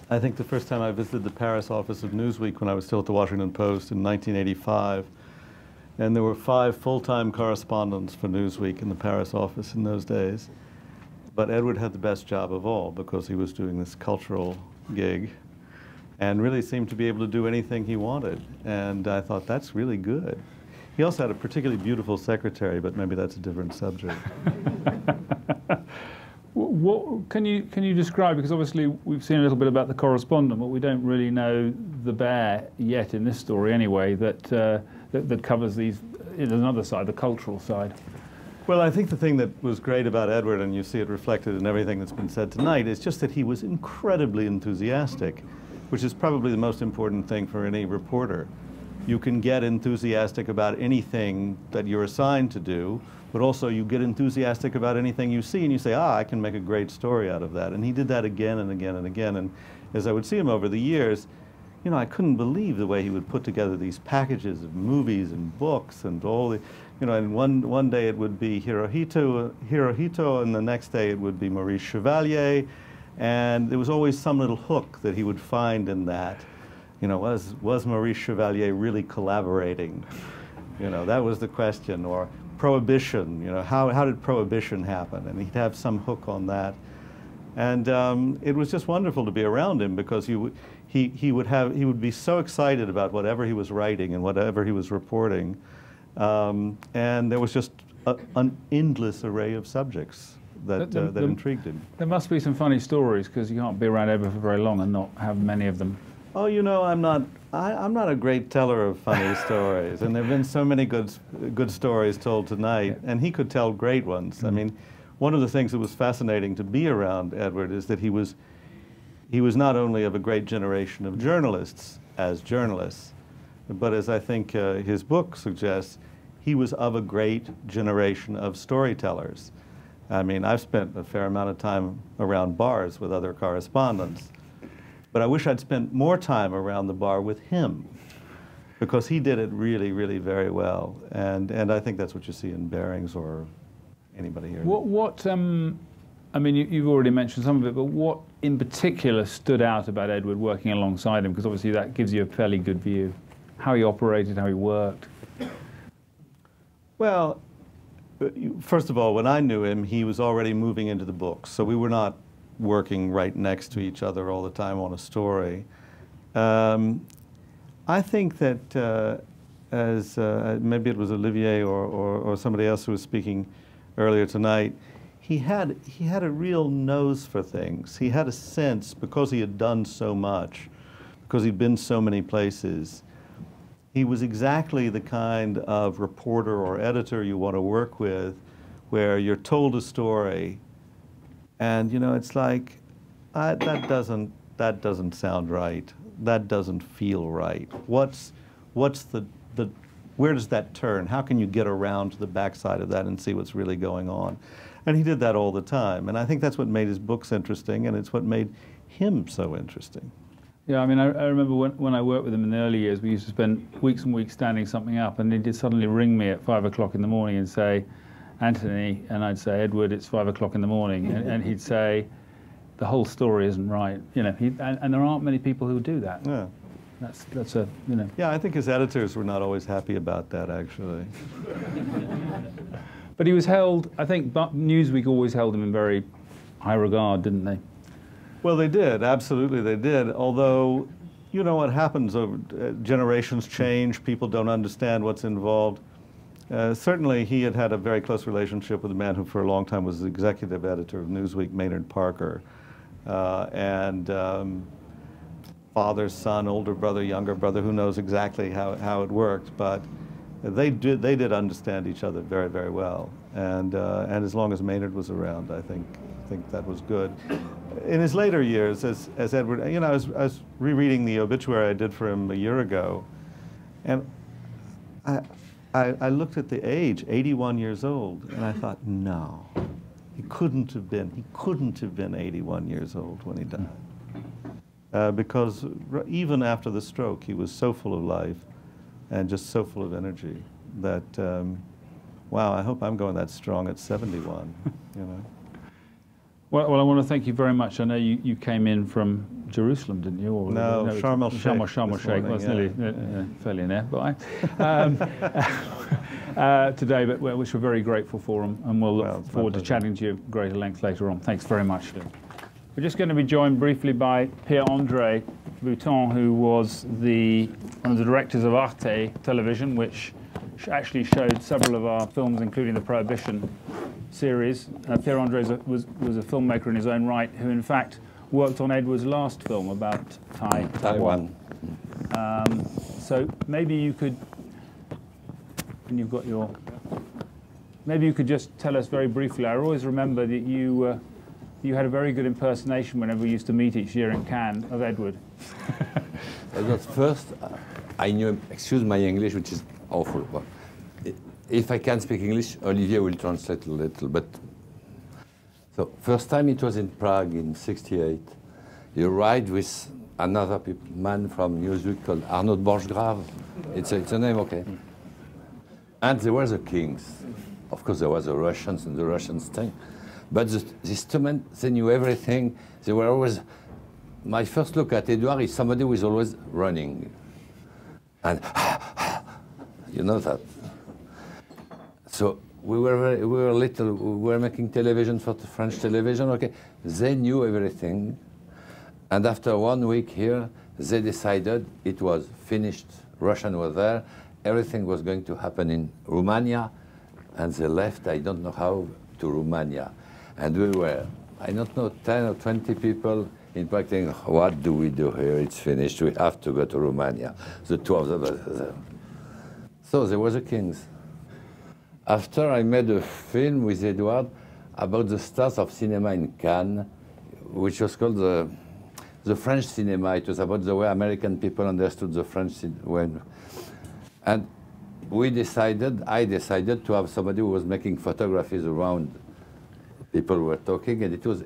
I think the first time I visited the Paris office of Newsweek when I was still at the Washington Post in 1985. And there were 5 full-time correspondents for Newsweek in the Paris office in those days. But Edward had the best job of all because he was doing this cultural gig. and really seemed to be able to do anything he wanted. And I thought, that's really good. He also had a particularly beautiful secretary, but maybe that's a different subject. What can you describe, because obviously we've seen a little bit about the correspondent, but we don't really know the Behr yet in this story anyway, that covers these, there's another side, the cultural side. Well, I think the thing that was great about Edward, and you see it reflected in everything that's been said tonight, is just that he was incredibly enthusiastic, which is probably the most important thing for any reporter. You can get enthusiastic about anything that you're assigned to do, but also you get enthusiastic about anything you see and you say, I can make a great story out of that. And he did that again and again and again. And as I would see him over the years, you know, I couldn't believe the way he would put together these packages of movies and books and all the, you know, and one day it would be Hirohito, and the next day it would be Marie Chevalier, and there was always some little hook that he would find in that. You know, was Marie Chevalier really collaborating? You know, that was the question. Or Prohibition, you know, how did Prohibition happen? And he'd have some hook on that. And it was just wonderful to be around him, because he would be so excited about whatever he was writing and whatever he was reporting. And there was just an endless array of subjts that intrigued him. There must be some funny stories, because you can't be around Edward for very long and not have many of them. Oh, you know, I'm not a great teller of funny stories, and there have been so many good stories told tonight, and he could tell great ones. I mean, one of the things that was fascinating to be around Edward is that he was not only of a great generation of journalists as journalists, but as I think his book suggests, he was of a great generation of storytellers. I mean, I've spent a fair amount of time around bars with other correspondents, but I wish I'd spent more time around the bar with him, because he did it really, really very well. And I think that's what you see in Barings or anybody here. I mean, you've already mentioned some of it, but what in particular stood out about Edward working alongside him? Because obviously that gives you a fairly good view. How he operated, how he worked. Well, first of all, when I knew him, he was already moving into the books, so we were not working right next to each other all the time on a story. I think that as maybe it was Olivier or somebody else who was speaking earlier tonight, he had a real nose for things. He had a sense, because he had done so much, because he'd been so many places, he was exactly the kind of reporter or editor you want to work with, where you're told a story and, you know, it's like, that doesn't sound right. That doesn't feel right. What's the where does that turn? How can you get around to the backside of that and see what's really going on? And he did that all the time. And I think that's what made his books interesting, and it's what made him so interesting. Yeah, I mean, I remember when I worked with him in the early years, we used to spend weeks and weeks standing something up, and he'd suddenly ring me at 5 o'clock in the morning and say, Anthony, and I'd say, Edward, it's 5 o'clock in the morning, and he'd say, the whole story isn't right. You know, and there aren't many people who do that. Yeah. That's a, you know. Yeah, I think his editors were not always happy about that, actually. But he was held, I think Newsweek always held him in very high regard, didn't they? Well, they did, absolutely they did, although, you know what happens over generations change, people don't understand what's involved. Certainly he had a very close relationship with a man who for a long time was the executive editor of Newsweek, Maynard Parker, and father, son, older brother, younger brother, who knows exactly how it worked, but they did understand each other very, very well, and as long as Maynard was around, I think that was good. In his later years, as Edward, you know, I was rereading the obituary I did for him a year ago, and I looked at the age, 81 years old, and I thought, no, he couldn't have been 81 years old when he died. Because even after the stroke, he was so full of life and just so full of energy that, wow, I hope I'm going that strong at 71, you know. Well, I want to thank you very much. I know you came in from Jerusalem, didn't you? Or, no, Sharm el-Sheikh. Well, it's nearly fairly nearby today, but which we're very grateful for, and we'll look forward to chatting to you at greater length later on. Thanks very much. We're just going to be joined briefly by Pierre-André Bouton, who was one of the directors of Arte Television, which actually showed several of our films, including the Prohibition series. Pierre-André was a filmmaker in his own right, who in fact worked on Edward's last film about Taiwan. So maybe you could, and you've got your, maybe you could just tell us very briefly. I always remember that you had a very good impersonation whenever we used to meet each year in Cannes of Edward. First, I knew, excuse my English, which is awful. But if I can speak English, Olivier will translate a little. But so first time it was in Prague in '68. You ride with another man from Newsweek called Arnaud Borchgrave. It's a name, okay. And there were the kings. Of course, there was the Russians and the Russians thing. But these two men, they knew everything. They were always, my first look at Edward is somebody who was always running. And you know that. So we were making television for the French television, okay. They knew everything. And after 1 week here, they decided it was finished. Russian was there. Everything was going to happen in Romania. And they left, I don't know how, to Romania. And we were, I don't know, 10 or 20 people in Prague thinking, what do we do here? It's finished. We have to go to Romania. The two of them. So there were the kings. After I made a film with Edward about the stars of cinema in Cannes, which was called the French cinema. It was about the way American people understood the French cinema. And I decided to have somebody who was making photographies around people who were talking, and it was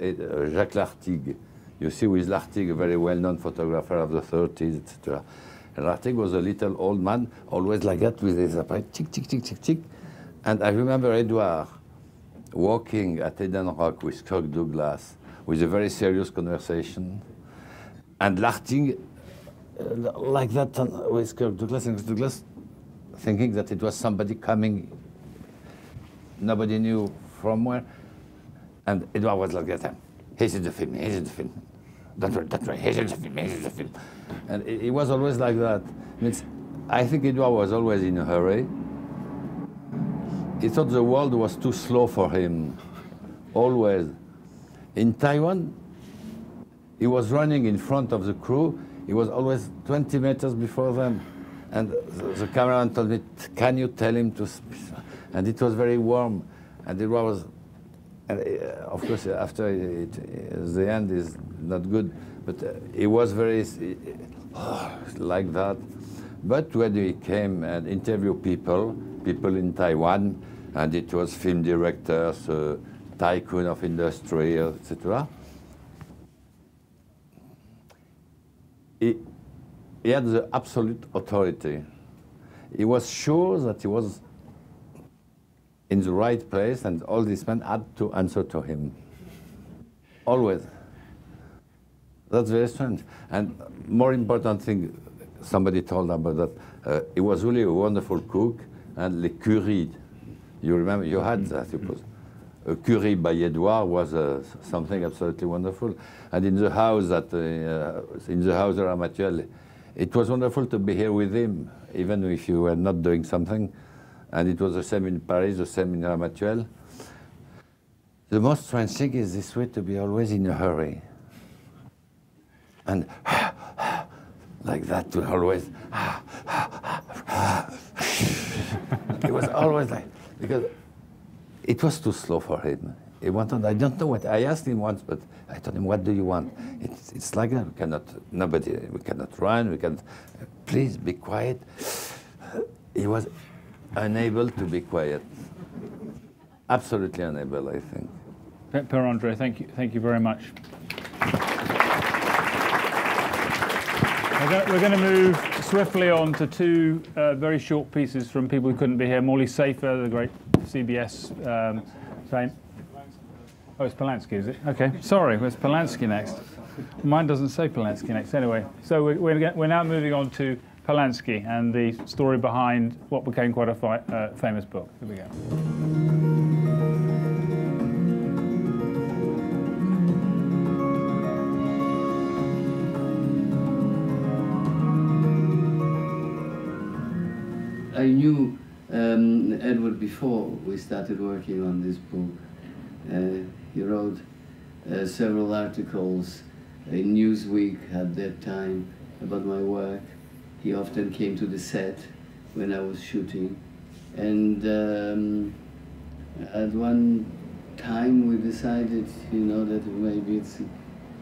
Jacques Lartigue. You see, with Lartigue, a very well-known photographer of the 30s, etc. And Lartigue was a little old man, always like that, with his apparat, tick, tick, tick, tick, tick. And I remember Edward walking at Eden Rock with Kirk Douglas, with a very serious conversation. And Lartigue, like that, with Kirk Douglas, and Douglas thinking that it was somebody coming, nobody knew from where. And Edward was like that, he's in the film, he's in the film. Don't worry, he's in the film, he's in the film. And he was always like that. I think Edward was always in a hurry. He thought the world was too slow for him, always. In Taiwan, he was running in front of the crew. He was always 20 meters before them. And the cameraman told me, can you tell him to speak? And it was very warm. And it was, of course, after the end is not good, but it was very like that. But when he came and interviewed people in Taiwan, and it was film directors, tycoon of industry, etc. He had the absolute authority. He was sure that he was in the right place, and all these men had to answer to him. Always. That's very strange. And more important thing, somebody told about that, he was really a wonderful cook, and le curry, you remember, you had that, I suppose. A curry by Edouard was something absolutely wonderful. And in the house at Ramatuelle, it was wonderful to be here with him, even if you were not doing something. And it was the same in Paris, the same in Ramatuelle. The most strange thing is this way to be always in a hurry. And like that, to always. It was always like, because it was too slow for him. He wanted, I don't know what, I asked him once, but I told him, what do you want? It's like that, we cannot run, we cannot, please be quiet. He was unable to be quiet. Absolutely unable, I think. Pierre-André, thank you very much. We're going to move swiftly on to two very short pieces from people who couldn't be here. Morley Safer, the great CBS fame. Oh, it's Polanski, is it? Okay, sorry, it's Polanski next. Mine doesn't say Polanski next anyway. So we're now moving on to Polanski and the story behind what became quite a famous book. Here we go. I knew Edward before we started working on this book. He wrote several articles in Newsweek at that time about my work. He often came to the set when I was shooting. And at one time we decided, you know, that maybe it's a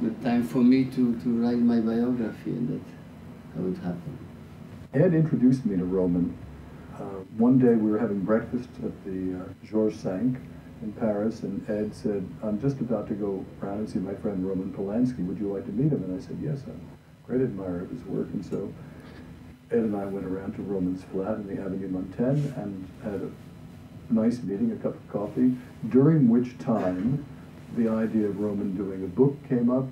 good time for me to write my biography, and that's how it happened. Ed introduced me to Roman. One day we were having breakfast at the Georges V in Paris, and Ed said, "I'm just about to go around and see my friend Roman Polanski. Would you like to meet him?" And I said, "Yes, I'm a great admirer of his work." And so Ed and I went around to Roman's flat in the Avenue Montaigne and had a nice meeting, a cup of coffee, during which time the idea of Roman doing a book came up,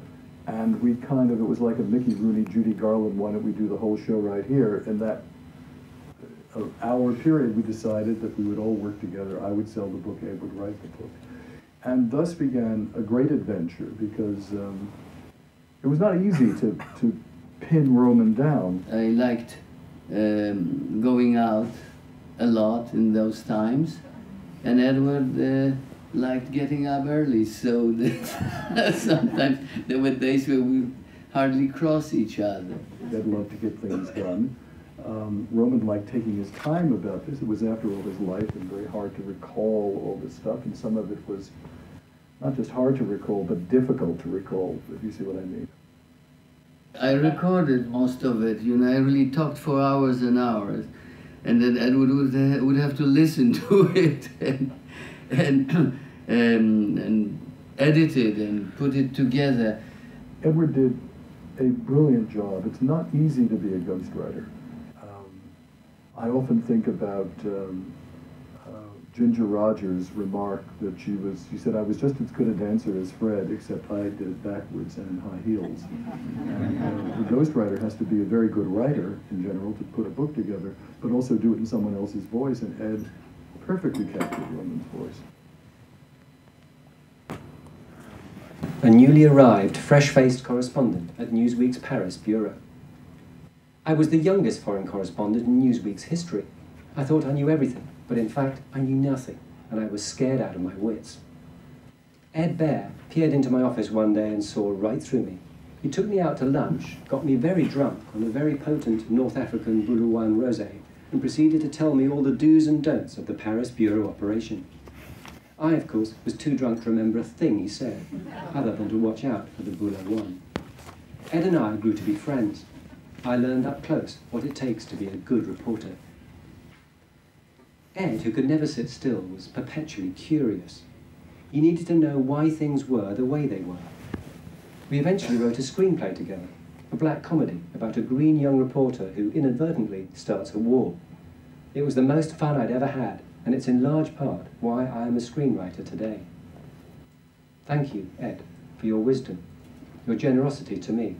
and we kind of, it was like a Mickey Rooney, Judy Garland, why don't we do the whole show right here? In that hour period, we decided that we would all work together. I would sell the book, Ed would write the book. And thus began a great adventure, because it was not easy to pin Roman down. I liked going out a lot in those times, and Edward liked getting up early, so that sometimes there were days where we hardly crossed each other. Ed loved to get things done. Roman liked taking his time about this. It was after all his life and very hard to recall all this stuff, and some of it was not just hard to recall, but difficult to recall, if you see what I mean. I recorded most of it, you know, I really talked for hours and hours, and then Edward would have to listen to it and edit it and put it together. Edward did a brilliant job. It's not easy to be a ghostwriter. I often think about Ginger Rogers' remark that she said, "I was just as good a dancer as Fred, except I did it backwards and in high heels." And the ghostwriter has to be a very good writer in general to put a book together, but also do it in someone else's voice, and Ed perfectly captured Roman's voice. A newly arrived, fresh-faced correspondent at Newsweek's Paris bureau. I was the youngest foreign correspondent in Newsweek's history. I thought I knew everything, but in fact I knew nothing, and I was scared out of my wits. Ed Behr peered into my office one day and saw right through me. He took me out to lunch, got me very drunk on a very potent North African Boulouane rosé, and proceeded to tell me all the do's and don'ts of the Paris bureau operation. I, of course, was too drunk to remember a thing he said, other than to watch out for the Boulouane. Ed and I grew to be friends. I learned up close what it takes to be a good reporter. Ed, who could never sit still, was perpetually curious. He needed to know why things were the way they were. We eventually wrote a screenplay together, a black comedy about a green young reporter who inadvertently starts a war. It was the most fun I'd ever had, and it's in large part why I am a screenwriter today. Thank you, Ed, for your wisdom, your generosity to me,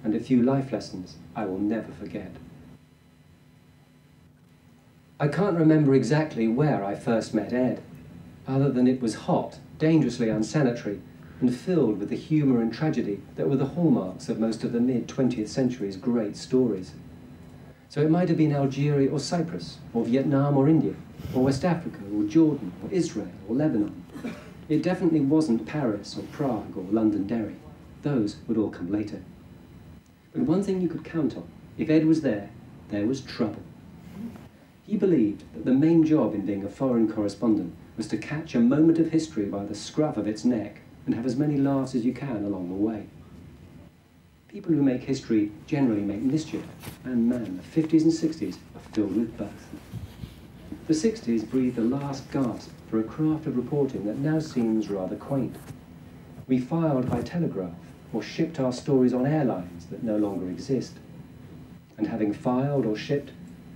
and a few life lessons I will never forget. I can't remember exactly where I first met Ed, other than it was hot, dangerously unsanitary, and filled with the humour and tragedy that were the hallmarks of most of the mid-20th century's great stories. So it might have been Algeria or Cyprus, or Vietnam or India, or West Africa, or Jordan, or Israel, or Lebanon. It definitely wasn't Paris, or Prague, or Londonderry. Those would all come later. But one thing you could count on, if Ed was there was trouble. He believed that the main job in being a foreign correspondent was to catch a moment of history by the scruff of its neck and have as many laughs as you can along the way. People who make history generally make mischief, and man, the 50s and 60s are filled with both. The 60s breathed the last gasp for a craft of reporting that now seems rather quaint. We filed by telegraph, or shipped our stories on airlines that no longer exist. And having filed or shipped,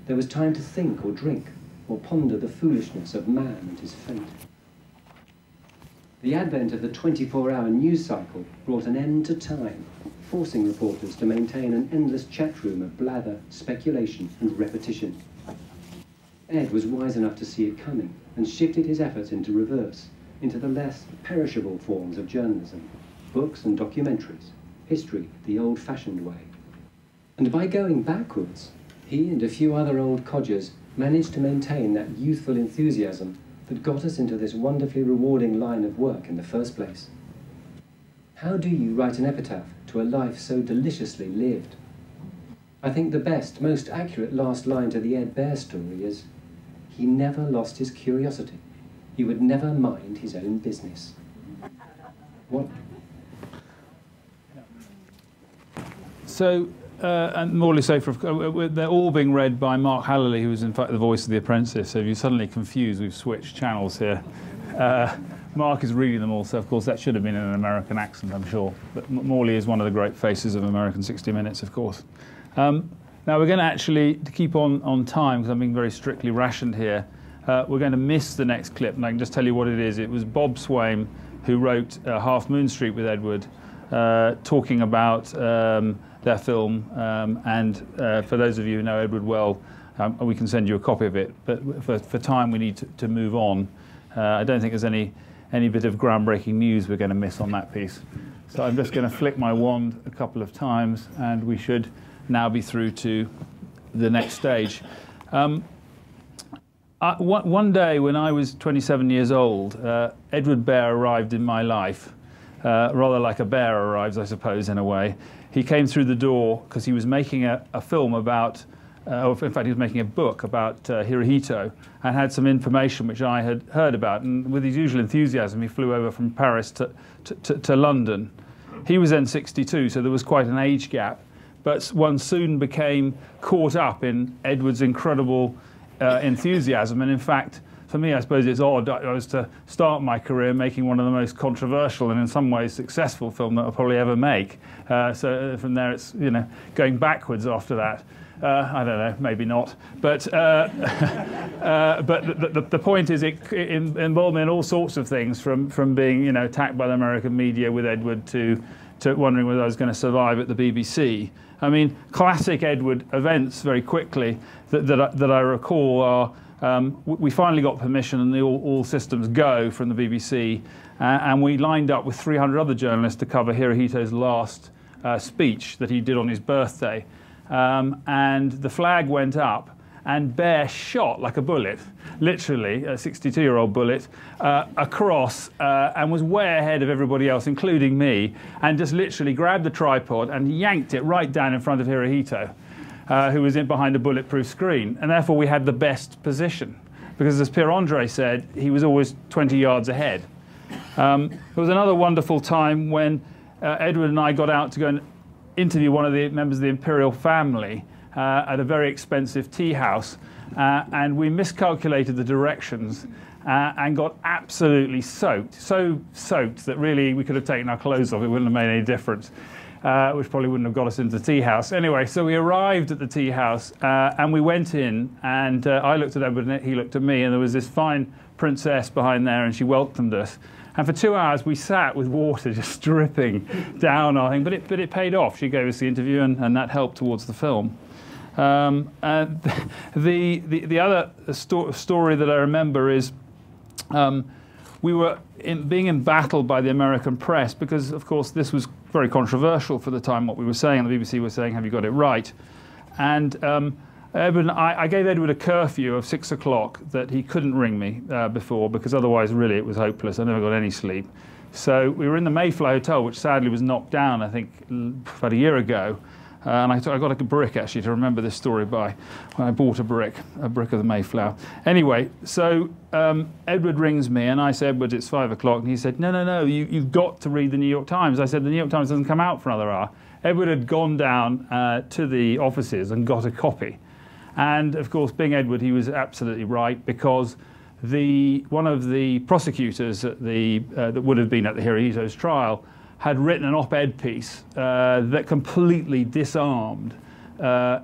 there was time to think or drink, or ponder the foolishness of man and his fate. The advent of the 24-hour news cycle brought an end to time, forcing reporters to maintain an endless chat room of blather, speculation, and repetition. Ed was wise enough to see it coming, and shifted his efforts into reverse, into the less perishable forms of journalism, books and documentaries, history the old-fashioned way. And by going backwards, he and a few other old codgers managed to maintain that youthful enthusiasm that got us into this wonderfully rewarding line of work in the first place. How do you write an epitaph to a life so deliciously lived? I think the best, most accurate last line to the Ed Behr story is, "He never lost his curiosity. He would never mind his own business." What? So, and Morley Safer, they're all being read by Mark Hallerley, who is in fact the voice of The Apprentice. So if you're suddenly confused, we've switched channels here. Mark is reading them all, so of course that should have been in an American accent, I'm sure. But Morley is one of the great faces of American 60 Minutes, of course. Now we're going to actually, to keep on time, because I'm being very strictly rationed here, we're going to miss the next clip, and I can just tell you what it is. It was Bob Swaim, who wrote Half Moon Street with Edward, talking about their film, and for those of you who know Edward well, we can send you a copy of it, but for time we need to move on. I don't think there's any bit of groundbreaking news we're going to miss on that piece. So I'm just going to flick my wand a couple of times, and we should now be through to the next stage. One day when I was 27 years old, Edward Behr arrived in my life, rather like a bear arrives, I suppose, in a way. He came through the door because he was making a film about, in fact, he was making a book about Hirohito, and had some information which I had heard about. And with his usual enthusiasm, he flew over from Paris to London. He was then 62, so there was quite an age gap. But one soon became caught up in Edward's incredible enthusiasm. And in fact, for me, I suppose it's odd. I was to start my career making one of the most controversial and in some ways successful film that I'll probably ever make. So from there, it's, you know, going backwards after that. I don't know, maybe not. But the point is, it involved me in all sorts of things, from being, you know, attacked by the American media with Edward to wondering whether I was going to survive at the BBC. I mean, classic Edward events very quickly that I recall are, we finally got permission and all systems go from the BBC, and we lined up with 300 other journalists to cover Hirohito's last speech that he did on his birthday. And the flag went up, and Behr shot like a bullet, literally a 62-year-old bullet, across, and was way ahead of everybody else, including me, and just literally grabbed the tripod and yanked it right down in front of Hirohito, who was in behind a bulletproof screen. And therefore we had the best position, because as Pierre-Andre said, he was always 20 yards ahead. There was another wonderful time when Edward and I got out to go and interview one of the members of the imperial family at a very expensive tea house, and we miscalculated the directions and got absolutely soaked, so soaked that really we could have taken our clothes off, it wouldn't have made any difference, which probably wouldn't have got us into the tea house. Anyway, so we arrived at the tea house and we went in, and I looked at Edward and he looked at me, and there was this fine princess behind there, and she welcomed us. And for 2 hours we sat with water just dripping down our thing, but it paid off. She gave us the interview, and that helped towards the film. And the other story that I remember is we were being embattled by the American press, because of course this was very controversial for the time, what we were saying. The BBC was saying, "Have you got it right?" And Edward, I gave Edward a curfew of 6 o'clock that he couldn't ring me before, because otherwise really it was hopeless. I never got any sleep. So we were in the Mayflower Hotel, which sadly was knocked down, I think, about a year ago. And I got a brick, actually, to remember this story by, when I bought a brick of the Mayflower. Anyway, so Edward rings me, and I said, "Edward, it's 5 o'clock." And he said, no, you've got to read the New York Times. I said, "The New York Times doesn't come out for another hour." Edward had gone down to the offices and got a copy. And of course, being Edward, he was absolutely right, because one of the prosecutors at that would have been at the Hirohito's trial had written an op-ed piece that completely disarmed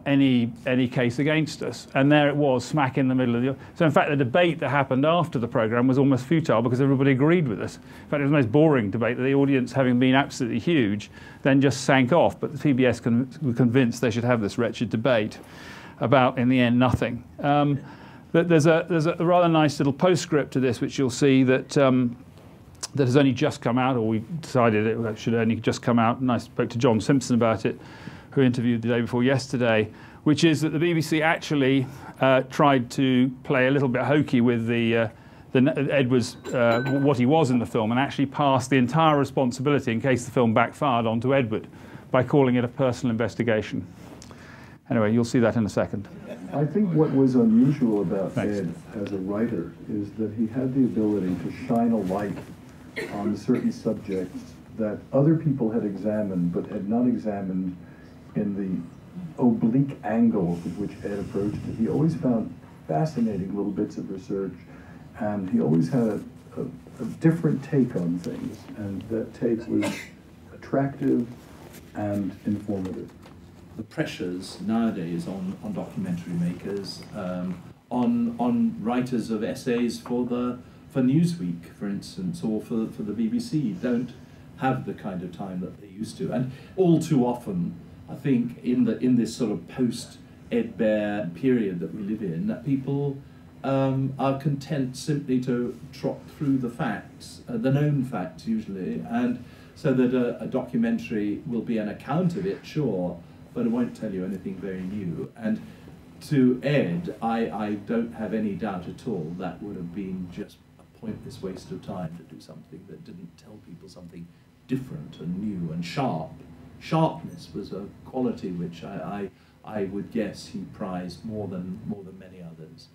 any case against us. And there it was, smack in the middle of the... So in fact, the debate that happened after the programme was almost futile, because everybody agreed with us. In fact, it was the most boring debate. The audience, having been absolutely huge, then just sank off. But the PBS were convinced they should have this wretched debate about, in the end, nothing. There's a rather nice little postscript to this, which you'll see that has only just come out, or we decided it should only just come out, and I spoke to John Simpson about it, who interviewed the day before yesterday, which is that the BBC actually tried to play a little bit hokey with Edward's what he was in the film, and actually passed the entire responsibility in case the film backfired onto Edward by calling it a personal investigation. Anyway, you'll see that in a second. I think what was unusual about Ed as a writer is that he had the ability to shine a light on certain subjects that other people had examined but had not examined in the oblique angle with which Ed approached it. He always found fascinating little bits of research, and he always had a different take on things, and that take was attractive and informative. The pressures nowadays on documentary makers, on writers of essays for Newsweek, for instance, or for the BBC, don't have the kind of time that they used to. And all too often, I think, in this sort of post-Ed Behr period that we live in, that people are content simply to trot through the facts, the known facts usually, and so that a documentary will be an account of it, sure, but it won't tell you anything very new. And to Ed, I don't have any doubt at all that would have been just a pointless waste of time to do something that didn't tell people something different and new and sharp. Sharpness was a quality which I would guess he prized more than many others.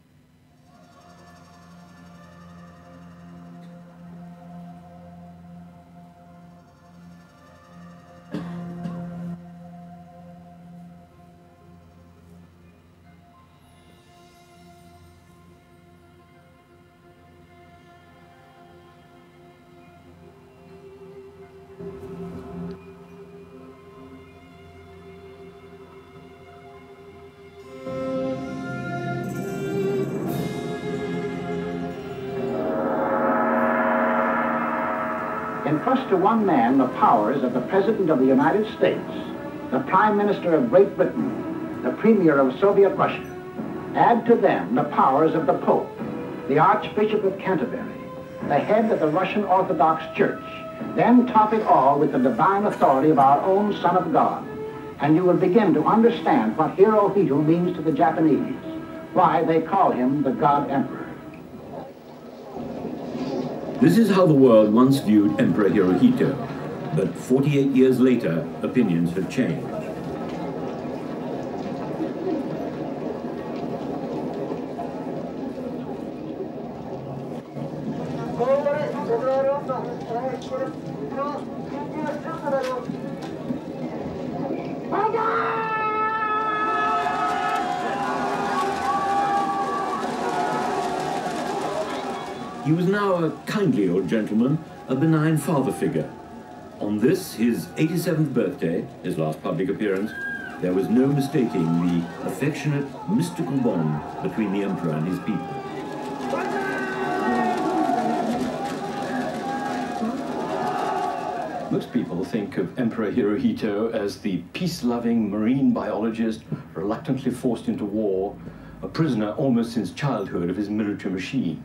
Entrust to one man the powers of the President of the United States, the Prime Minister of Great Britain, the Premier of Soviet Russia. Add to them the powers of the Pope, the Archbishop of Canterbury, the head of the Russian Orthodox Church. Then top it all with the divine authority of our own Son of God, and you will begin to understand what Hirohito means to the Japanese, why they call him the God Emperor. This is how the world once viewed Emperor Hirohito, but 48 years later, opinions have changed. He was now a kindly old gentleman, a benign father figure. On this, his 87th birthday, his last public appearance, there was no mistaking the affectionate, mystical bond between the emperor and his people. Most people think of Emperor Hirohito as the peace-loving marine biologist reluctantly forced into war, a prisoner almost since childhood of his military machine.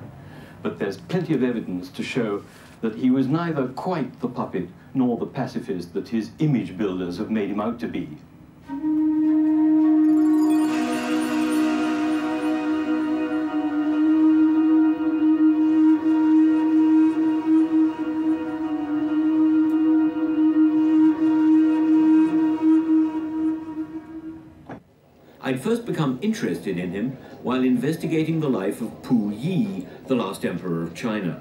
But there's plenty of evidence to show that he was neither quite the puppet nor the pacifist that his image builders have made him out to be. I'd first become interested in him while investigating the life of Pu Yi, the last emperor of China.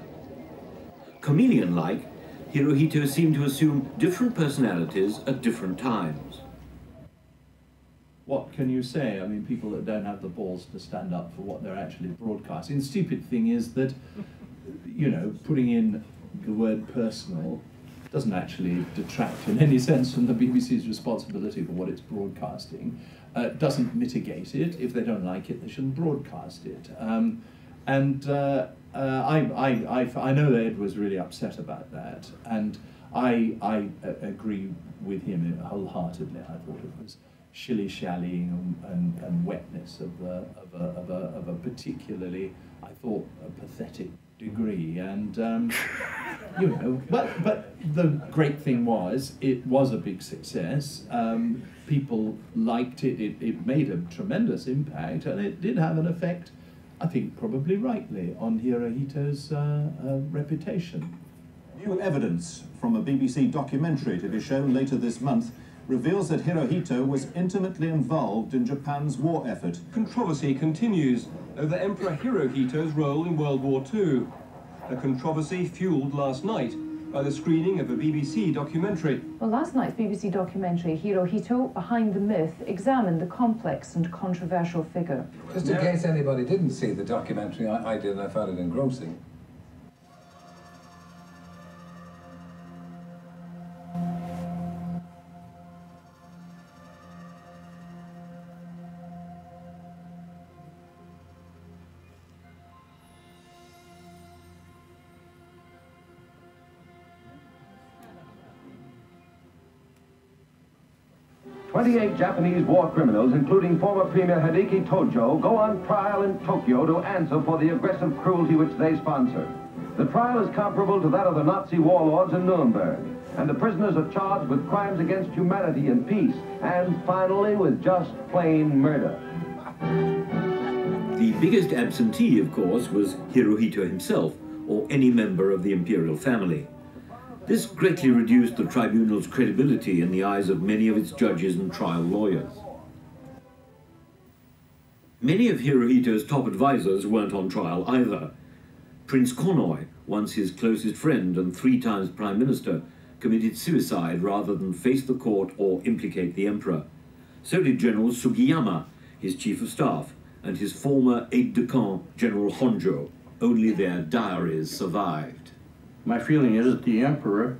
Chameleon-like, Hirohito seemed to assume different personalities at different times. What can you say? I mean, people that don't have the balls to stand up for what they're actually broadcasting. The stupid thing is that, you know, putting in the word personal doesn't actually detract in any sense from the BBC's responsibility for what it's broadcasting. Doesn't mitigate it. If they don't like it, they shouldn't broadcast it. I know that Ed was really upset about that, and I agree with him wholeheartedly. I thought it was shilly-shallying and wetness of a particularly, I thought, a pathetic degree, and you know, but the great thing was it was a big success. People liked it. It made a tremendous impact, and it did have an effect, I think, probably rightly, on Hirohito's reputation. New evidence from a BBC documentary to be shown later this month reveals that Hirohito was intimately involved in Japan's war effort. Controversy continues over Emperor Hirohito's role in World War II. A controversy fueled last night by the screening of a BBC documentary. Well, last night's BBC documentary, Hirohito, Behind the Myth, examined the complex and controversial figure. Just in case anybody didn't see the documentary, I did, and I found it engrossing. Japanese war criminals, including former Premier Hideki Tojo, go on trial in Tokyo to answer for the aggressive cruelty which they sponsored. The trial is comparable to that of the Nazi warlords in Nuremberg, and the prisoners are charged with crimes against humanity and peace, and finally with just plain murder. The biggest absentee, of course, was Hirohito himself, or any member of the imperial family. This greatly reduced the tribunal's credibility in the eyes of many of its judges and trial lawyers. Many of Hirohito's top advisors weren't on trial either. Prince Konoye, once his closest friend and 3 times Prime Minister, committed suicide rather than face the court or implicate the emperor. So did General Sugiyama, his chief of staff, and his former aide-de-camp, General Honjo. Only their diaries survived. My feeling is that the emperor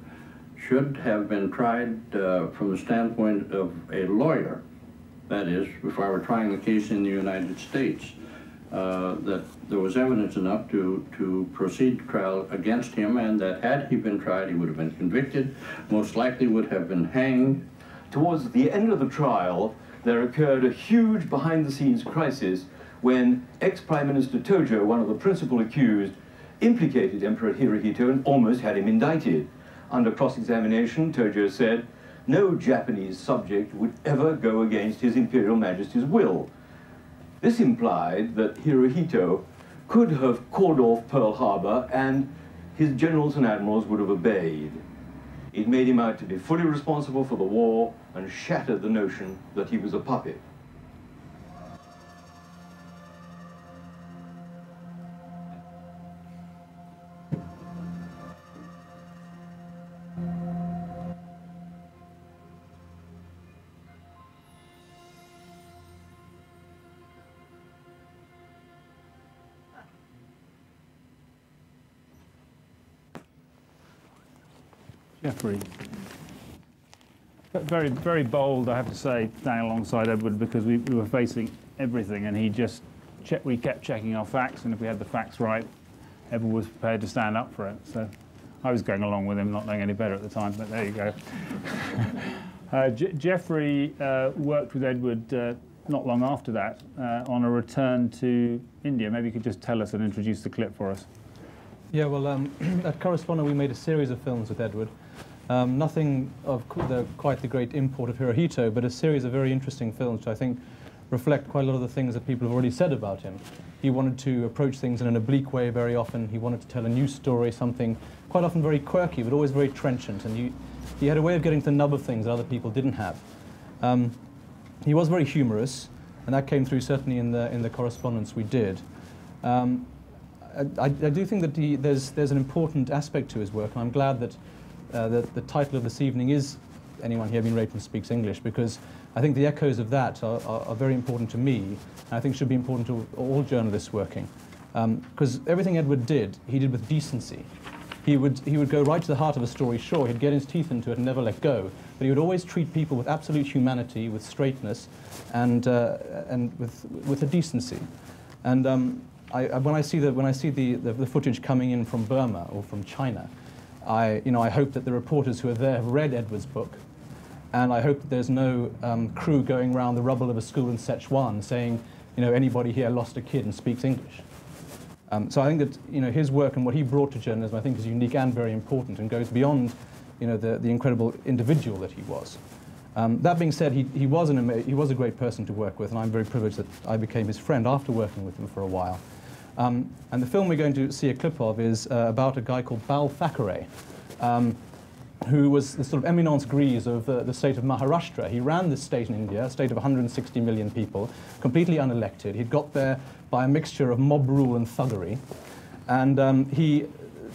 should have been tried from the standpoint of a lawyer. That is, if I were trying the case in the United States, that there was evidence enough to proceed to trial against him, and that had he been tried, he would have been convicted, most likely would have been hanged. Towards the end of the trial, there occurred a huge behind-the-scenes crisis when ex-Prime Minister Tojo, one of the principal accused, implicated Emperor Hirohito and almost had him indicted. Under cross-examination, Tojo said no Japanese subject would ever go against His Imperial Majesty's will. This implied that Hirohito could have called off Pearl Harbor and his generals and admirals would have obeyed. It made him out to be fully responsible for the war and shattered the notion that he was a puppet. Jeffrey. Very, very bold, I have to say, standing alongside Edward, because we were facing everything, and we kept checking our facts, and if we had the facts right, Edward was prepared to stand up for it. So I was going along with him, not knowing any better at the time, but there you go. Jeffrey worked with Edward not long after that on a return to India. Maybe you could just tell us and introduce the clip for us. Yeah, well, at Correspondent we made a series of films with Edward. Nothing of quite the great import of Hirohito, but a series of very interesting films which I think reflect quite a lot of the things that people have already said about him. He wanted to approach things in an oblique way very often. He wanted to tell a new story, something quite often very quirky, but always very trenchant. And he had a way of getting to the nub of things that other people didn't have. He was very humorous, and that came through certainly in the correspondence we did. I do think that there's an important aspect to his work, and I'm glad that the title of this evening is Anyone Here Been Raped and Speaks English, because I think the echoes of that are very important to me, and I think should be important to all journalists working. Because everything Edward did, he did with decency. He would go right to the heart of a story, sure, he'd get his teeth into it and never let go, but he would always treat people with absolute humanity, with straightness, and with a decency. And when I see the footage coming in from Burma or from China, I hope that the reporters who are there have read Edward's book, and I hope that there's no crew going around the rubble of a school in Sichuan saying, anybody here lost a kid and speaks English. So I think that his work and what he brought to journalism, I think, is unique and very important, and goes beyond the incredible individual that he was. That being said, he was a great person to work with, and I'm very privileged that I became his friend after working with him for a while. And the film we're going to see a clip of is about a guy called Bal Thackeray, who was the sort of eminence grise of the state of Maharashtra. He ran this state in India, a state of 160 million people, completely unelected. He'd got there by a mixture of mob rule and thuggery. And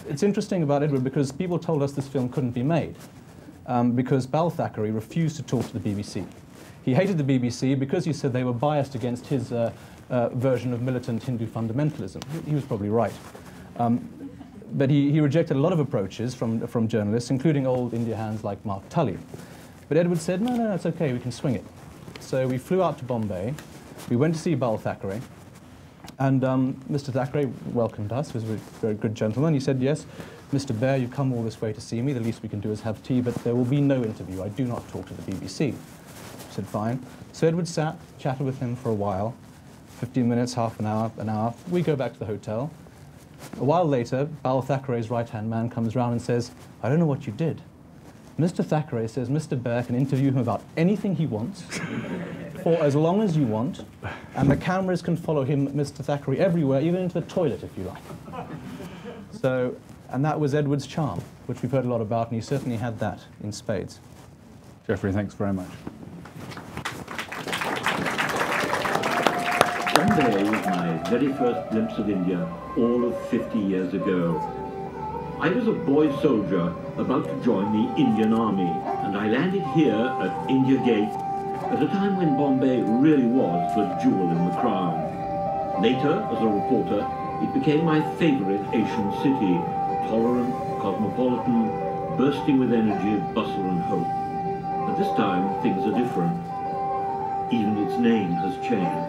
it's interesting about Edward because people told us this film couldn't be made because Bal Thackeray refused to talk to the BBC. He hated the BBC because he said they were biased against his version of militant Hindu fundamentalism. He was probably right. But he rejected a lot of approaches from journalists, including old India hands like Mark Tully. But Edward said, no, it's okay, we can swing it. So we flew out to Bombay, we went to see Bal Thackeray, and Mr. Thackeray welcomed us. He was a very good gentleman. He said, yes, Mr. Behr, you've come all this way to see me. The least we can do is have tea, but there will be no interview. I do not talk to the BBC. I said, fine. So Edward sat, chatted with him for a while, 15 minutes, half an hour. We go back to the hotel. A while later, Bal Thackeray's right-hand man comes round and says, I don't know what you did. Mr. Thackeray says Mr. Behr can interview him about anything he wants, for as long as you want, and the cameras can follow him, Mr. Thackeray, everywhere, even into the toilet, if you like. So, and that was Edward's charm, which we've heard a lot about, and he certainly had that in spades. Geoffrey, thanks very much. Bombay was my very first glimpse of India, all of 50 years ago. I was a boy soldier about to join the Indian Army, and I landed here at India Gate at a time when Bombay really was the jewel in the crown. Later, as a reporter, it became my favorite Asian city, tolerant, cosmopolitan, bursting with energy, bustle and hope. But this time, things are different. Even its name has changed.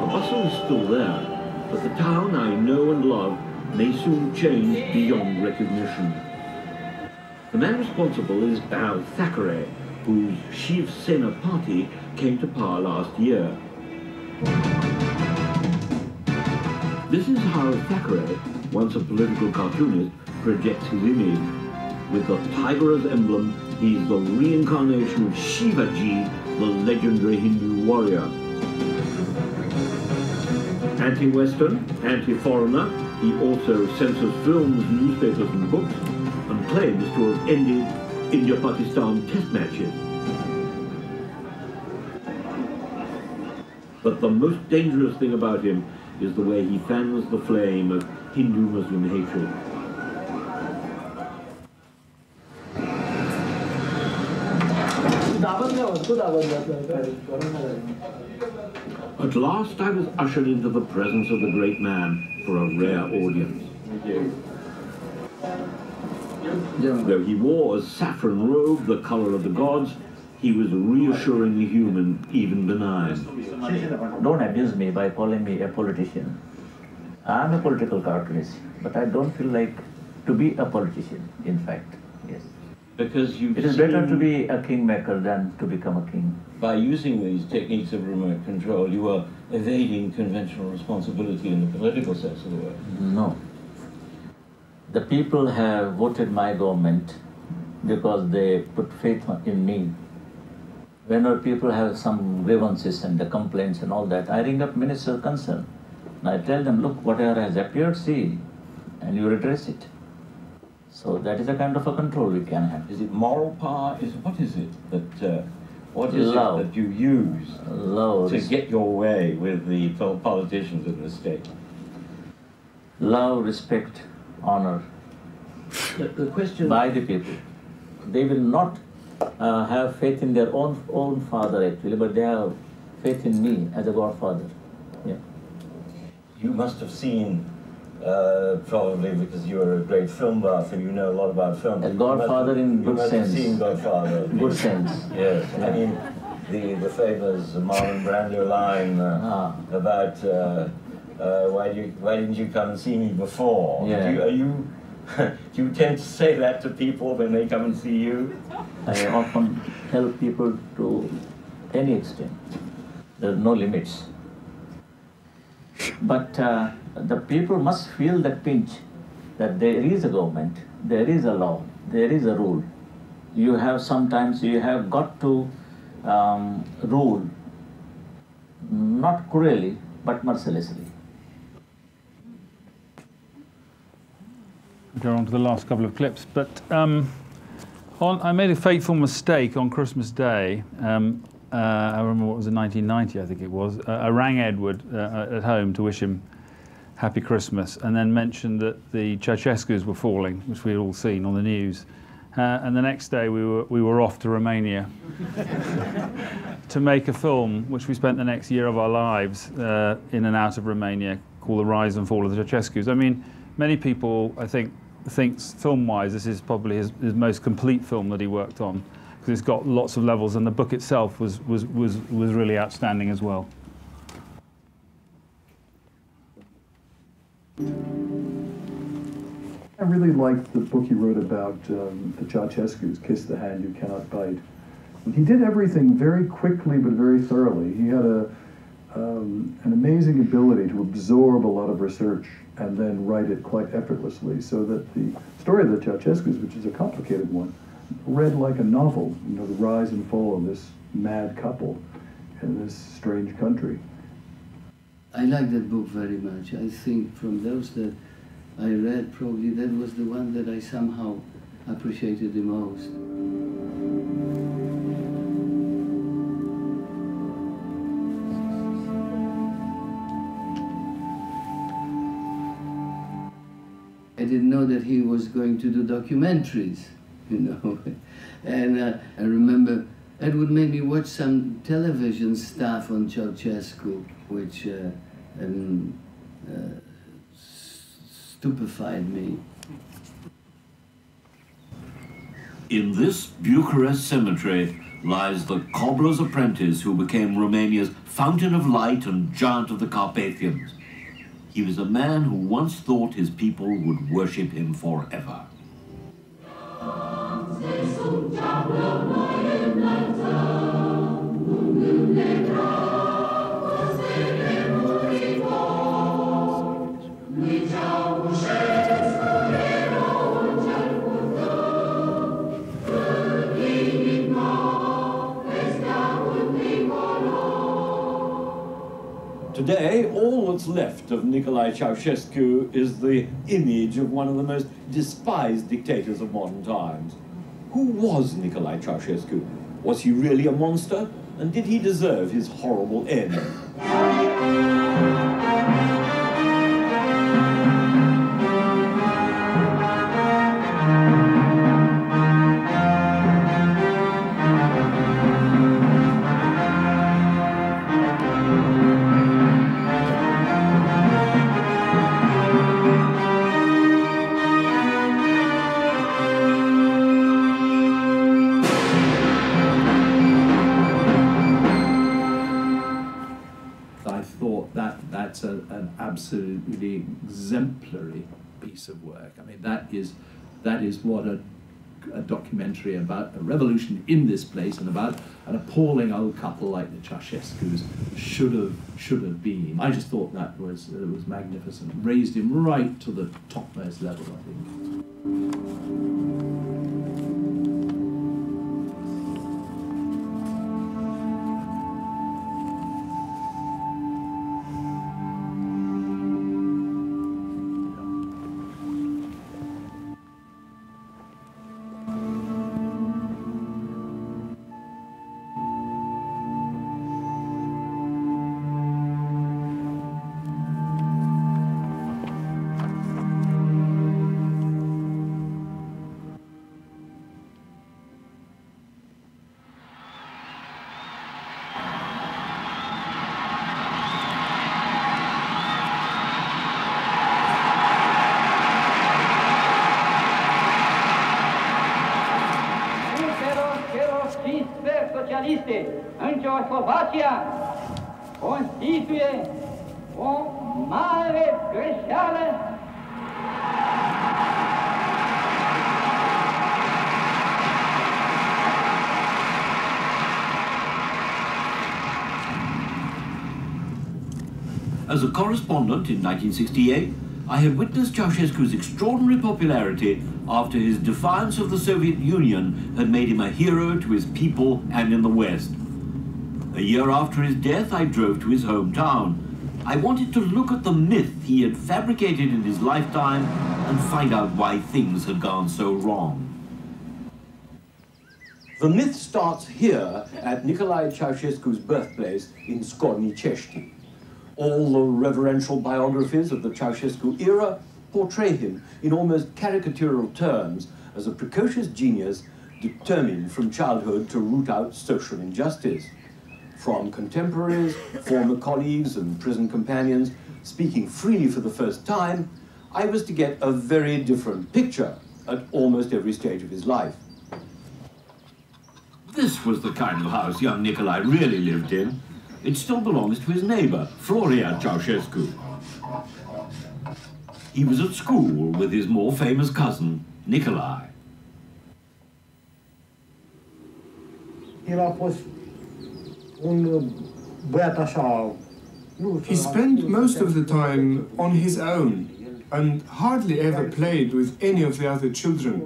The bustle is still there, but the town I know and love may soon change beyond recognition. The man responsible is Bal Thackeray, whose Shiv Sena party came to power last year. This is how Thackeray, once a political cartoonist, projects his image. With the tiger as emblem, he's the reincarnation of Shivaji, the legendary Hindu warrior. Anti-Western, anti-foreigner, he also censors films, newspapers and books, and claims to have ended India-Pakistan test matches. But the most dangerous thing about him is the way he fans the flame of Hindu-Muslim hatred. At last I was ushered into the presence of the great man for a rare audience. Though he wore a saffron robe, the color of the gods, he was reassuringly human, even benign. Don't abuse me by calling me a politician. I'm a political cartoonist, but I don't feel like to be a politician, in fact, yes. Because it is better to be a kingmaker than to become a king. By using these techniques of remote control, you are evading conventional responsibility in the political sense of the word. No. The people have voted my government because they put faith in me. Whenever people have some grievances and the complaints and all that, I ring up Minister concerned. And I tell them, look, whatever has appeared, see, and you redress it. So that is a kind of a control we can have. Is it moral power? What is it that what is love. It that you use love to get your way with the politicians in the state? Love, respect, honor. The question by the people. They will not have faith in their own father actually, but they have faith in me as a godfather. Yeah. You must have seen. Probably because you're a great film buff and you know a lot about film. A godfather in good sense. You must have seen Godfather. Good sense. Yes. Yeah. I mean, the famous Marlon Brando line about why didn't you come and see me before? Yeah. Do you tend to say that to people when they come and see you? I often help people to any extent. There are no limits. But the people must feel that pinch, that there is a government, there is a law, there is a rule. You have sometimes, you have got to rule, not cruelly, but mercilessly. Go on to the last couple of clips, but I made a fateful mistake on Christmas Day. I remember what was in 1990, I think it was. I rang Edward at home to wish him Happy Christmas, and then mentioned that the Ceausescus were falling, which we had all seen on the news. And the next day we were off to Romania to make a film, which we spent the next year of our lives in and out of Romania, called The Rise and Fall of the Ceausescus. I mean, many people, I think, thinks film-wise this is probably his most complete film that he worked on, because it's got lots of levels, and the book itself was really outstanding as well. I really liked the book he wrote about the Ceausescus, Kiss the Hand You Cannot Bite. And he did everything very quickly but very thoroughly. He had an amazing ability to absorb a lot of research and then write it quite effortlessly, so that the story of the Ceausescus, which is a complicated one, read like a novel, you know, the rise and fall of this mad couple in this strange country. I like that book very much. I think from those that I read, probably that was the one that I somehow appreciated the most. I didn't know that he was going to do documentaries, you know. And I remember Edward made me watch some television stuff on Ceausescu, which stupefied me. In this Bucharest cemetery lies the cobbler's apprentice who became Romania's fountain of light and giant of the Carpathians. He was a man who once thought his people would worship him forever. Today, all that's left of Nicolae Ceausescu is the image of one of the most despised dictators of modern times. Who was Nicolae Ceausescu? Was he really a monster? And did he deserve his horrible end? That's an absolutely exemplary piece of work. I mean, that is what a documentary about a revolution in this place and about an appalling old couple like the Ceausescus should have been. I just thought that was magnificent. Raised him right to the topmost level, I think. în Ceoslovacia constituie o mare greșeală. As a correspondent in 1968, I had witnessed Ceausescu's extraordinary popularity after his defiance of the Soviet Union had made him a hero to his people and in the West. A year after his death, I drove to his hometown. I wanted to look at the myth he had fabricated in his lifetime and find out why things had gone so wrong. The myth starts here at Nicolae Ceausescu's birthplace in Scorni Cești. All the reverential biographies of the Ceausescu era portray him in almost caricatural terms as a precocious genius determined from childhood to root out social injustice. From contemporaries, former colleagues and prison companions speaking freely for the first time, I was to get a very different picture at almost every stage of his life. This was the kind of house young Nicolae really lived in. It still belongs to his neighbor, Floria Ceausescu. He was at school with his more famous cousin, Nicolae. He spent most of the time on his own and hardly ever played with any of the other children.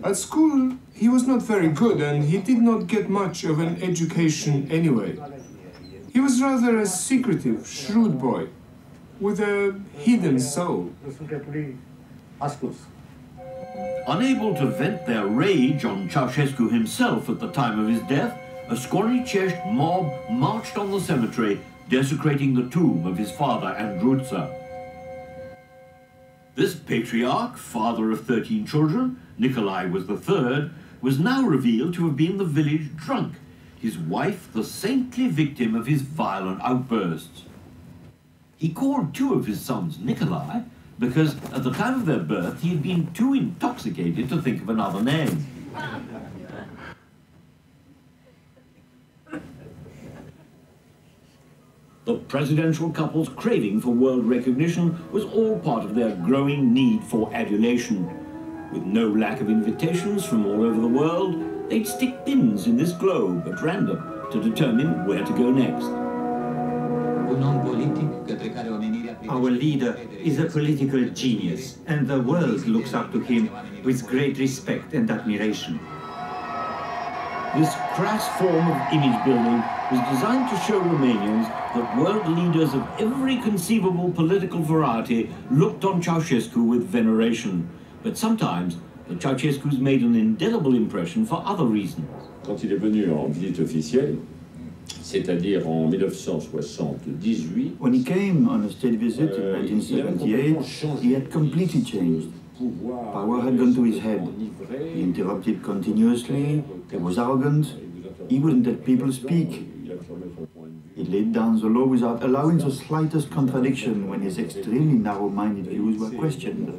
At school, he was not very good and he did not get much of an education anyway. He was rather a secretive, shrewd boy, with a hidden soul. Unable to vent their rage on Ceausescu himself at the time of his death, a Scorni Cești mob marched on the cemetery, desecrating the tomb of his father Andruța. This patriarch, father of 13 children, Nicolae was the third, was now revealed to have been the village drunk, his wife the saintly victim of his violent outbursts. He called two of his sons Nicolae because at the time of their birth he had been too intoxicated to think of another name. The presidential couple's craving for world recognition was all part of their growing need for adulation. With no lack of invitations from all over the world, they'd stick pins in this globe at random to determine where to go next. Our leader is a political genius, and the world looks up to him with great respect and admiration. This crass form of image building was designed to show Romanians that world leaders of every conceivable political variety looked on Ceausescu with veneration. But sometimes, the Ceausescus made an indelible impression for other reasons. Quand il est venu en visite officielle, c'est-à-dire en 1978, when he came on a state visit in 1978, he had completely changed. Power had gone to his head. He interrupted continuously, he was arrogant, he wouldn't let people speak. He laid down the law without allowing the slightest contradiction when his extremely narrow-minded views were questioned.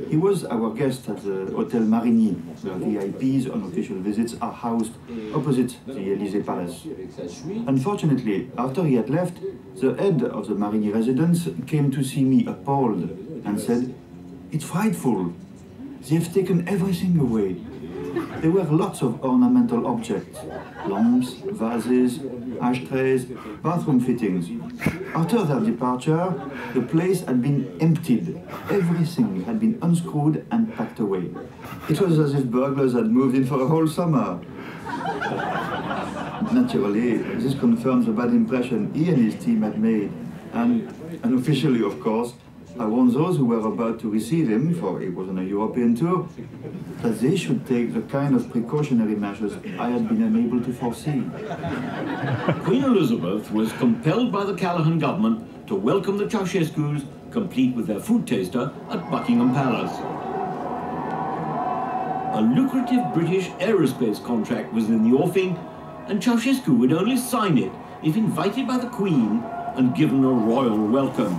He was our guest at the Hotel Marigny, where VIPs on official visits are housed opposite the Élysée Palace. Unfortunately, after he had left, the head of the Marigny residence came to see me appalled and said, "It's frightful. They've taken everything away." There were lots of ornamental objects, lamps, vases, ashtrays, bathroom fittings. After their departure, the place had been emptied. Everything had been unscrewed and packed away. It was as if burglars had moved in for a whole summer. Naturally, this confirms the bad impression he and his team had made. And unofficially, of course, I warned those who were about to receive him, for he was on a European tour, that they should take the kind of precautionary measures I had been unable to foresee. Queen Elizabeth was compelled by the Callaghan government to welcome the Ceausescus, complete with their food taster, at Buckingham Palace. A lucrative British aerospace contract was in the offing, and Ceausescu would only sign it if invited by the Queen and given a royal welcome.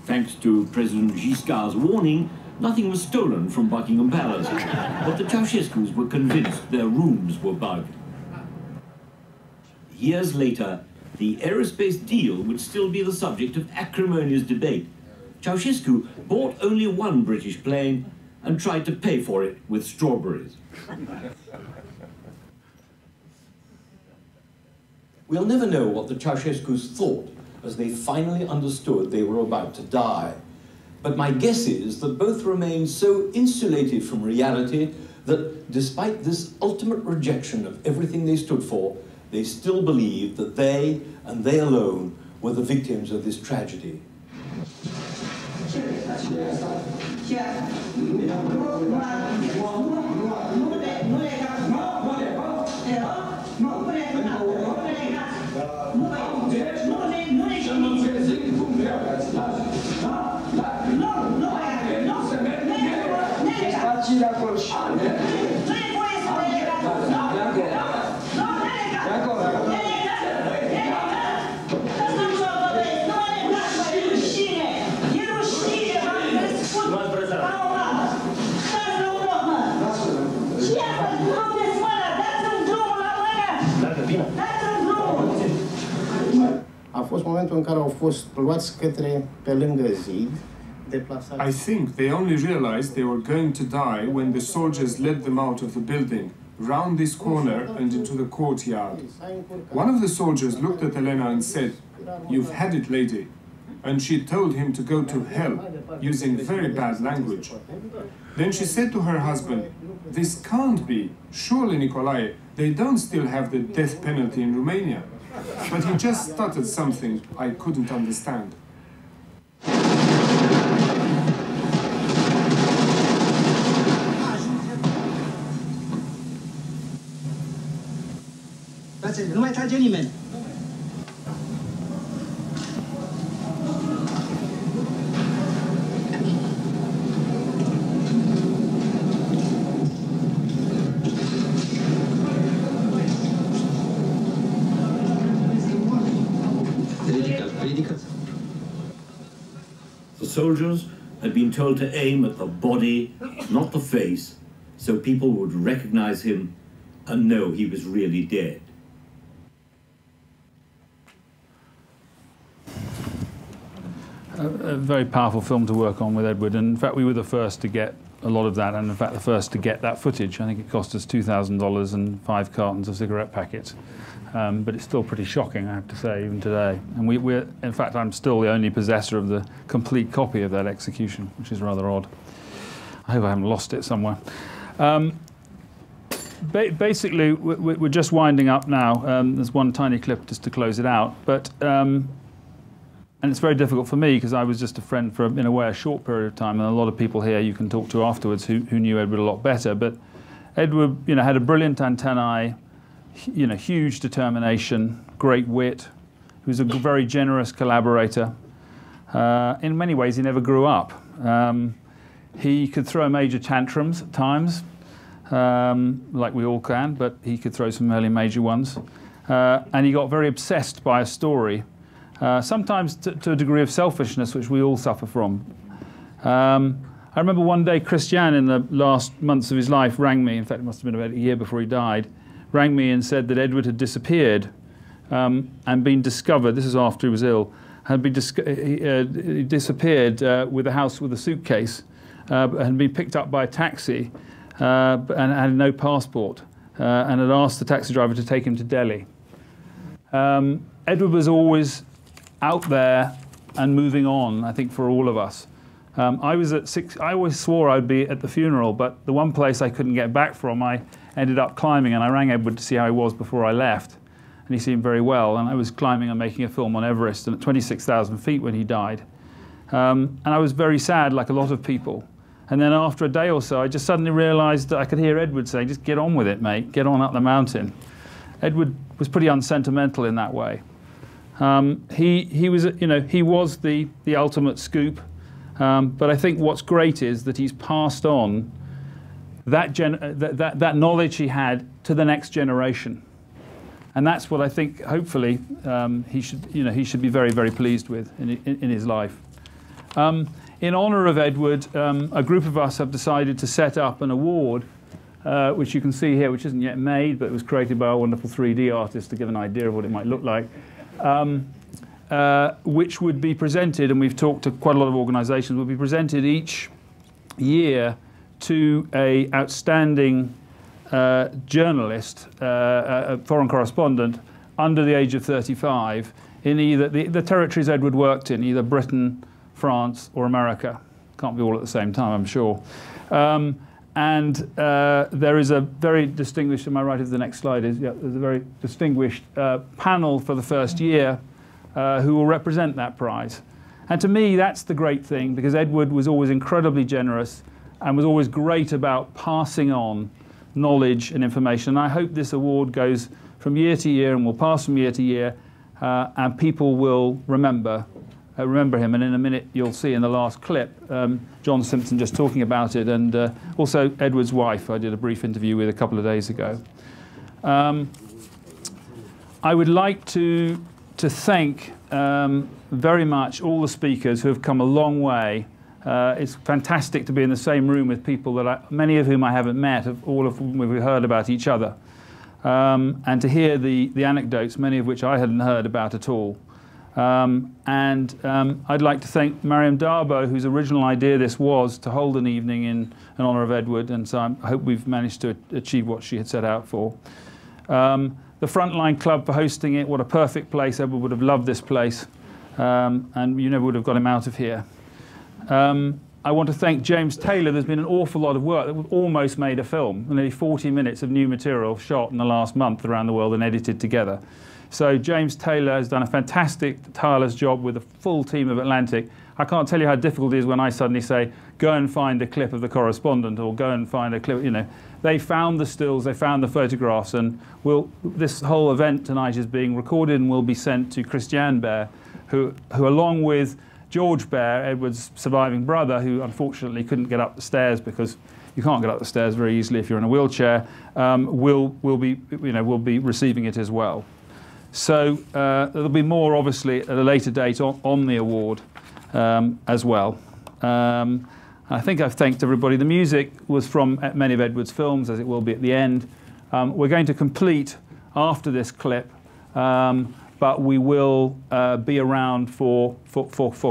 Thanks to President Giscard's warning, nothing was stolen from Buckingham Palace, but the Ceausescus were convinced their rooms were bugged. Years later, the aerospace deal would still be the subject of acrimonious debate. Ceausescu bought only one British plane and tried to pay for it with strawberries. We'll never know what the Ceausescus thought as they finally understood they were about to die. But my guess is that both remained so insulated from reality that despite this ultimate rejection of everything they stood for, they still believed that they, and they alone, were the victims of this tragedy. I think they only realized they were going to die when the soldiers led them out of the building, round this corner and into the courtyard. One of the soldiers looked at Elena and said, "You've had it, lady." And she told him to go to hell, using very bad language. Then she said to her husband, "This can't be. Surely, Nicolae, they don't still have the death penalty in Romania." But he just stuttered something I couldn't understand. Nu mai trage nimeni. The soldiers had been told to aim at the body, not the face, so people would recognize him and know he was really dead. A very powerful film to work on with Edward, and in fact we were the first to get a lot of that, and in fact the first to get that footage. I think it cost us $2,000 and 5 cartons of cigarette packets, but it's still pretty shocking, I have to say, even today. And we're, in fact, I'm still the only possessor of the complete copy of that execution, which is rather odd. I hope I haven't lost it somewhere. Basically, we're just winding up now. There's one tiny clip just to close it out, but and it's very difficult for me because I was just a friend for, in a way, a short period of time, and a lot of people here you can talk to afterwards who knew Edward a lot better. But Edward, had a brilliant antennae, huge determination, great wit. He was a very generous collaborator. In many ways, he never grew up. He could throw major tantrums at times, like we all can, but he could throw some early major ones. And he got very obsessed by a story. Sometimes to a degree of selfishness, which we all suffer from. I remember one day Christian, in the last months of his life, rang me, in fact it must have been about a year before he died, rang me and said that Edward had disappeared and been discovered, this is after he was ill, had been he disappeared with a house with a suitcase, had been picked up by a taxi and had no passport, and had asked the taxi driver to take him to Delhi. Edward was always out there and moving on, I think, for all of us. I always swore I'd be at the funeral, but the one place I couldn't get back from, I ended up climbing, and I rang Edward to see how he was before I left, and he seemed very well. And I was climbing and making a film on Everest, and at 26,000 feet when he died. And I was very sad, like a lot of people. And then after a day or so, I just suddenly realized that I could hear Edward saying, "Just get on with it, mate, get on up the mountain." Edward was pretty unsentimental in that way. He was, he was the ultimate scoop. But I think what's great is that he's passed on that knowledge he had to the next generation, and that's what I think. Hopefully, he should be very, very pleased with in his life. In honour of Edward, a group of us have decided to set up an award, which you can see here, which isn't yet made, but it was created by a wonderful 3D artist to give an idea of what it might look like. Which would be presented, and we've talked to quite a lot of organisations, would be presented each year to an outstanding journalist, a foreign correspondent, under the age of 35 in either the territories Edward worked in, either Britain, France or America. Can't be all at the same time, I'm sure. And there is a very distinguished, am I right if the next slide is, yeah, there's a very distinguished panel for the first year who will represent that prize. And to me, that's the great thing, because Edward was always incredibly generous and was always great about passing on knowledge and information. And I hope this award goes from year to year and will pass from year to year, and people will remember him. And in a minute, you'll see in the last clip, John Simpson just talking about it, and also Edward's wife, I did a brief interview with a couple of days ago. I would like to thank very much all the speakers who have come a long way. It's fantastic to be in the same room with people that many of whom I haven't met, all of whom we've heard about each other, and to hear the anecdotes, many of which I hadn't heard about at all. I'd like to thank Mariam Darbo, whose original idea this was to hold an evening in honour of Edward, and so I hope we've managed to achieve what she had set out for. The Frontline Club for hosting it. What a perfect place. Edward would have loved this place, and you never would have got him out of here. I want to thank James Taylor. There's been an awful lot of work that we've almost made a film, nearly 40 minutes of new material shot in the last month around the world and edited together. So James Taylor has done a fantastic, tireless job with a full team of Atlantic. I can't tell you how difficult it is when I suddenly say, go and find a clip of The Correspondent, or go and find a clip, you know. They found the stills, they found the photographs, and this whole event tonight is being recorded and will be sent to Christiane Behr, who along with George Behr, Edward's surviving brother, who unfortunately couldn't get up the stairs because you can't get up the stairs very easily if you're in a wheelchair, will be receiving it as well. So there'll be more, obviously, at a later date on the award as well. I think I've thanked everybody. The music was from many of Edward's films, as it will be at the end. We're going to complete after this clip, but we will be around for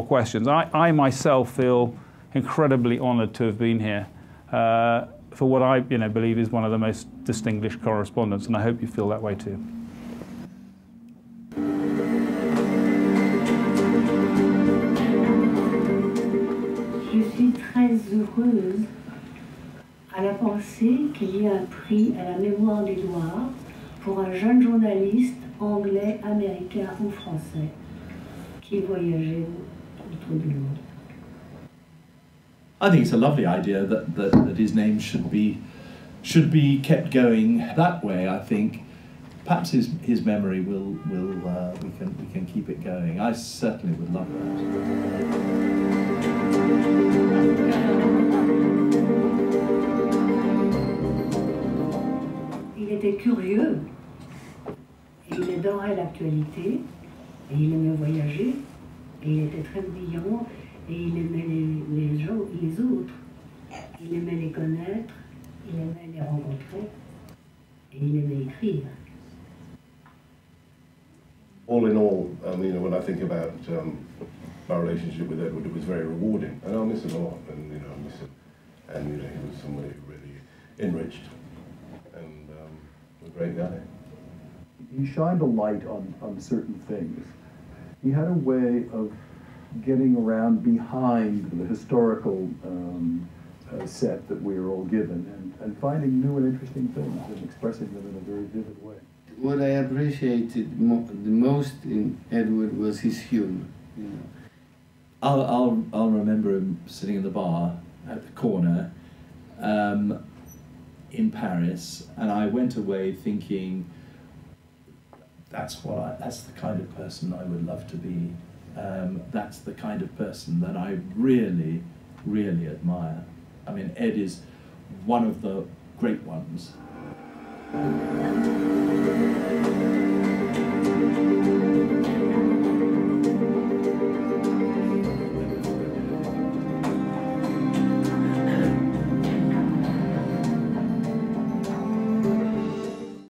questions. I myself feel incredibly honoured to have been here for what I believe is one of the most distinguished correspondents, and I hope you feel that way too. Je suis très heureuse à la pensée qu'il y a un prix à la mémoire d'Édouard pour un jeune journaliste anglais, américain ou français qui voyageait autour du monde. I think it's a lovely idea that his name should be kept going that way. I think perhaps his memory we can keep it going. I certainly would love that. Il était curieux, et il adorait l'actualité, et il aimait voyager, et il était très brillant, et il aimait les autres. Il aimait les connaître, il aimait les rencontrer, et il aimait écrire. All in all, when I think about my relationship with Edward, it was very rewarding, and I'll miss him a lot, and I miss him, and he was somebody who really enriched, and a great guy. He shined a light on certain things. He had a way of getting around behind the historical set that we are all given, and finding new and interesting things and expressing them in a very vivid way. What I appreciated the most in Edward was his humor. I'll remember him sitting in the bar at the corner in Paris, and I went away thinking, that's the kind of person I would love to be. That's the kind of person that I really, really admire. I mean, Ed is one of the great ones.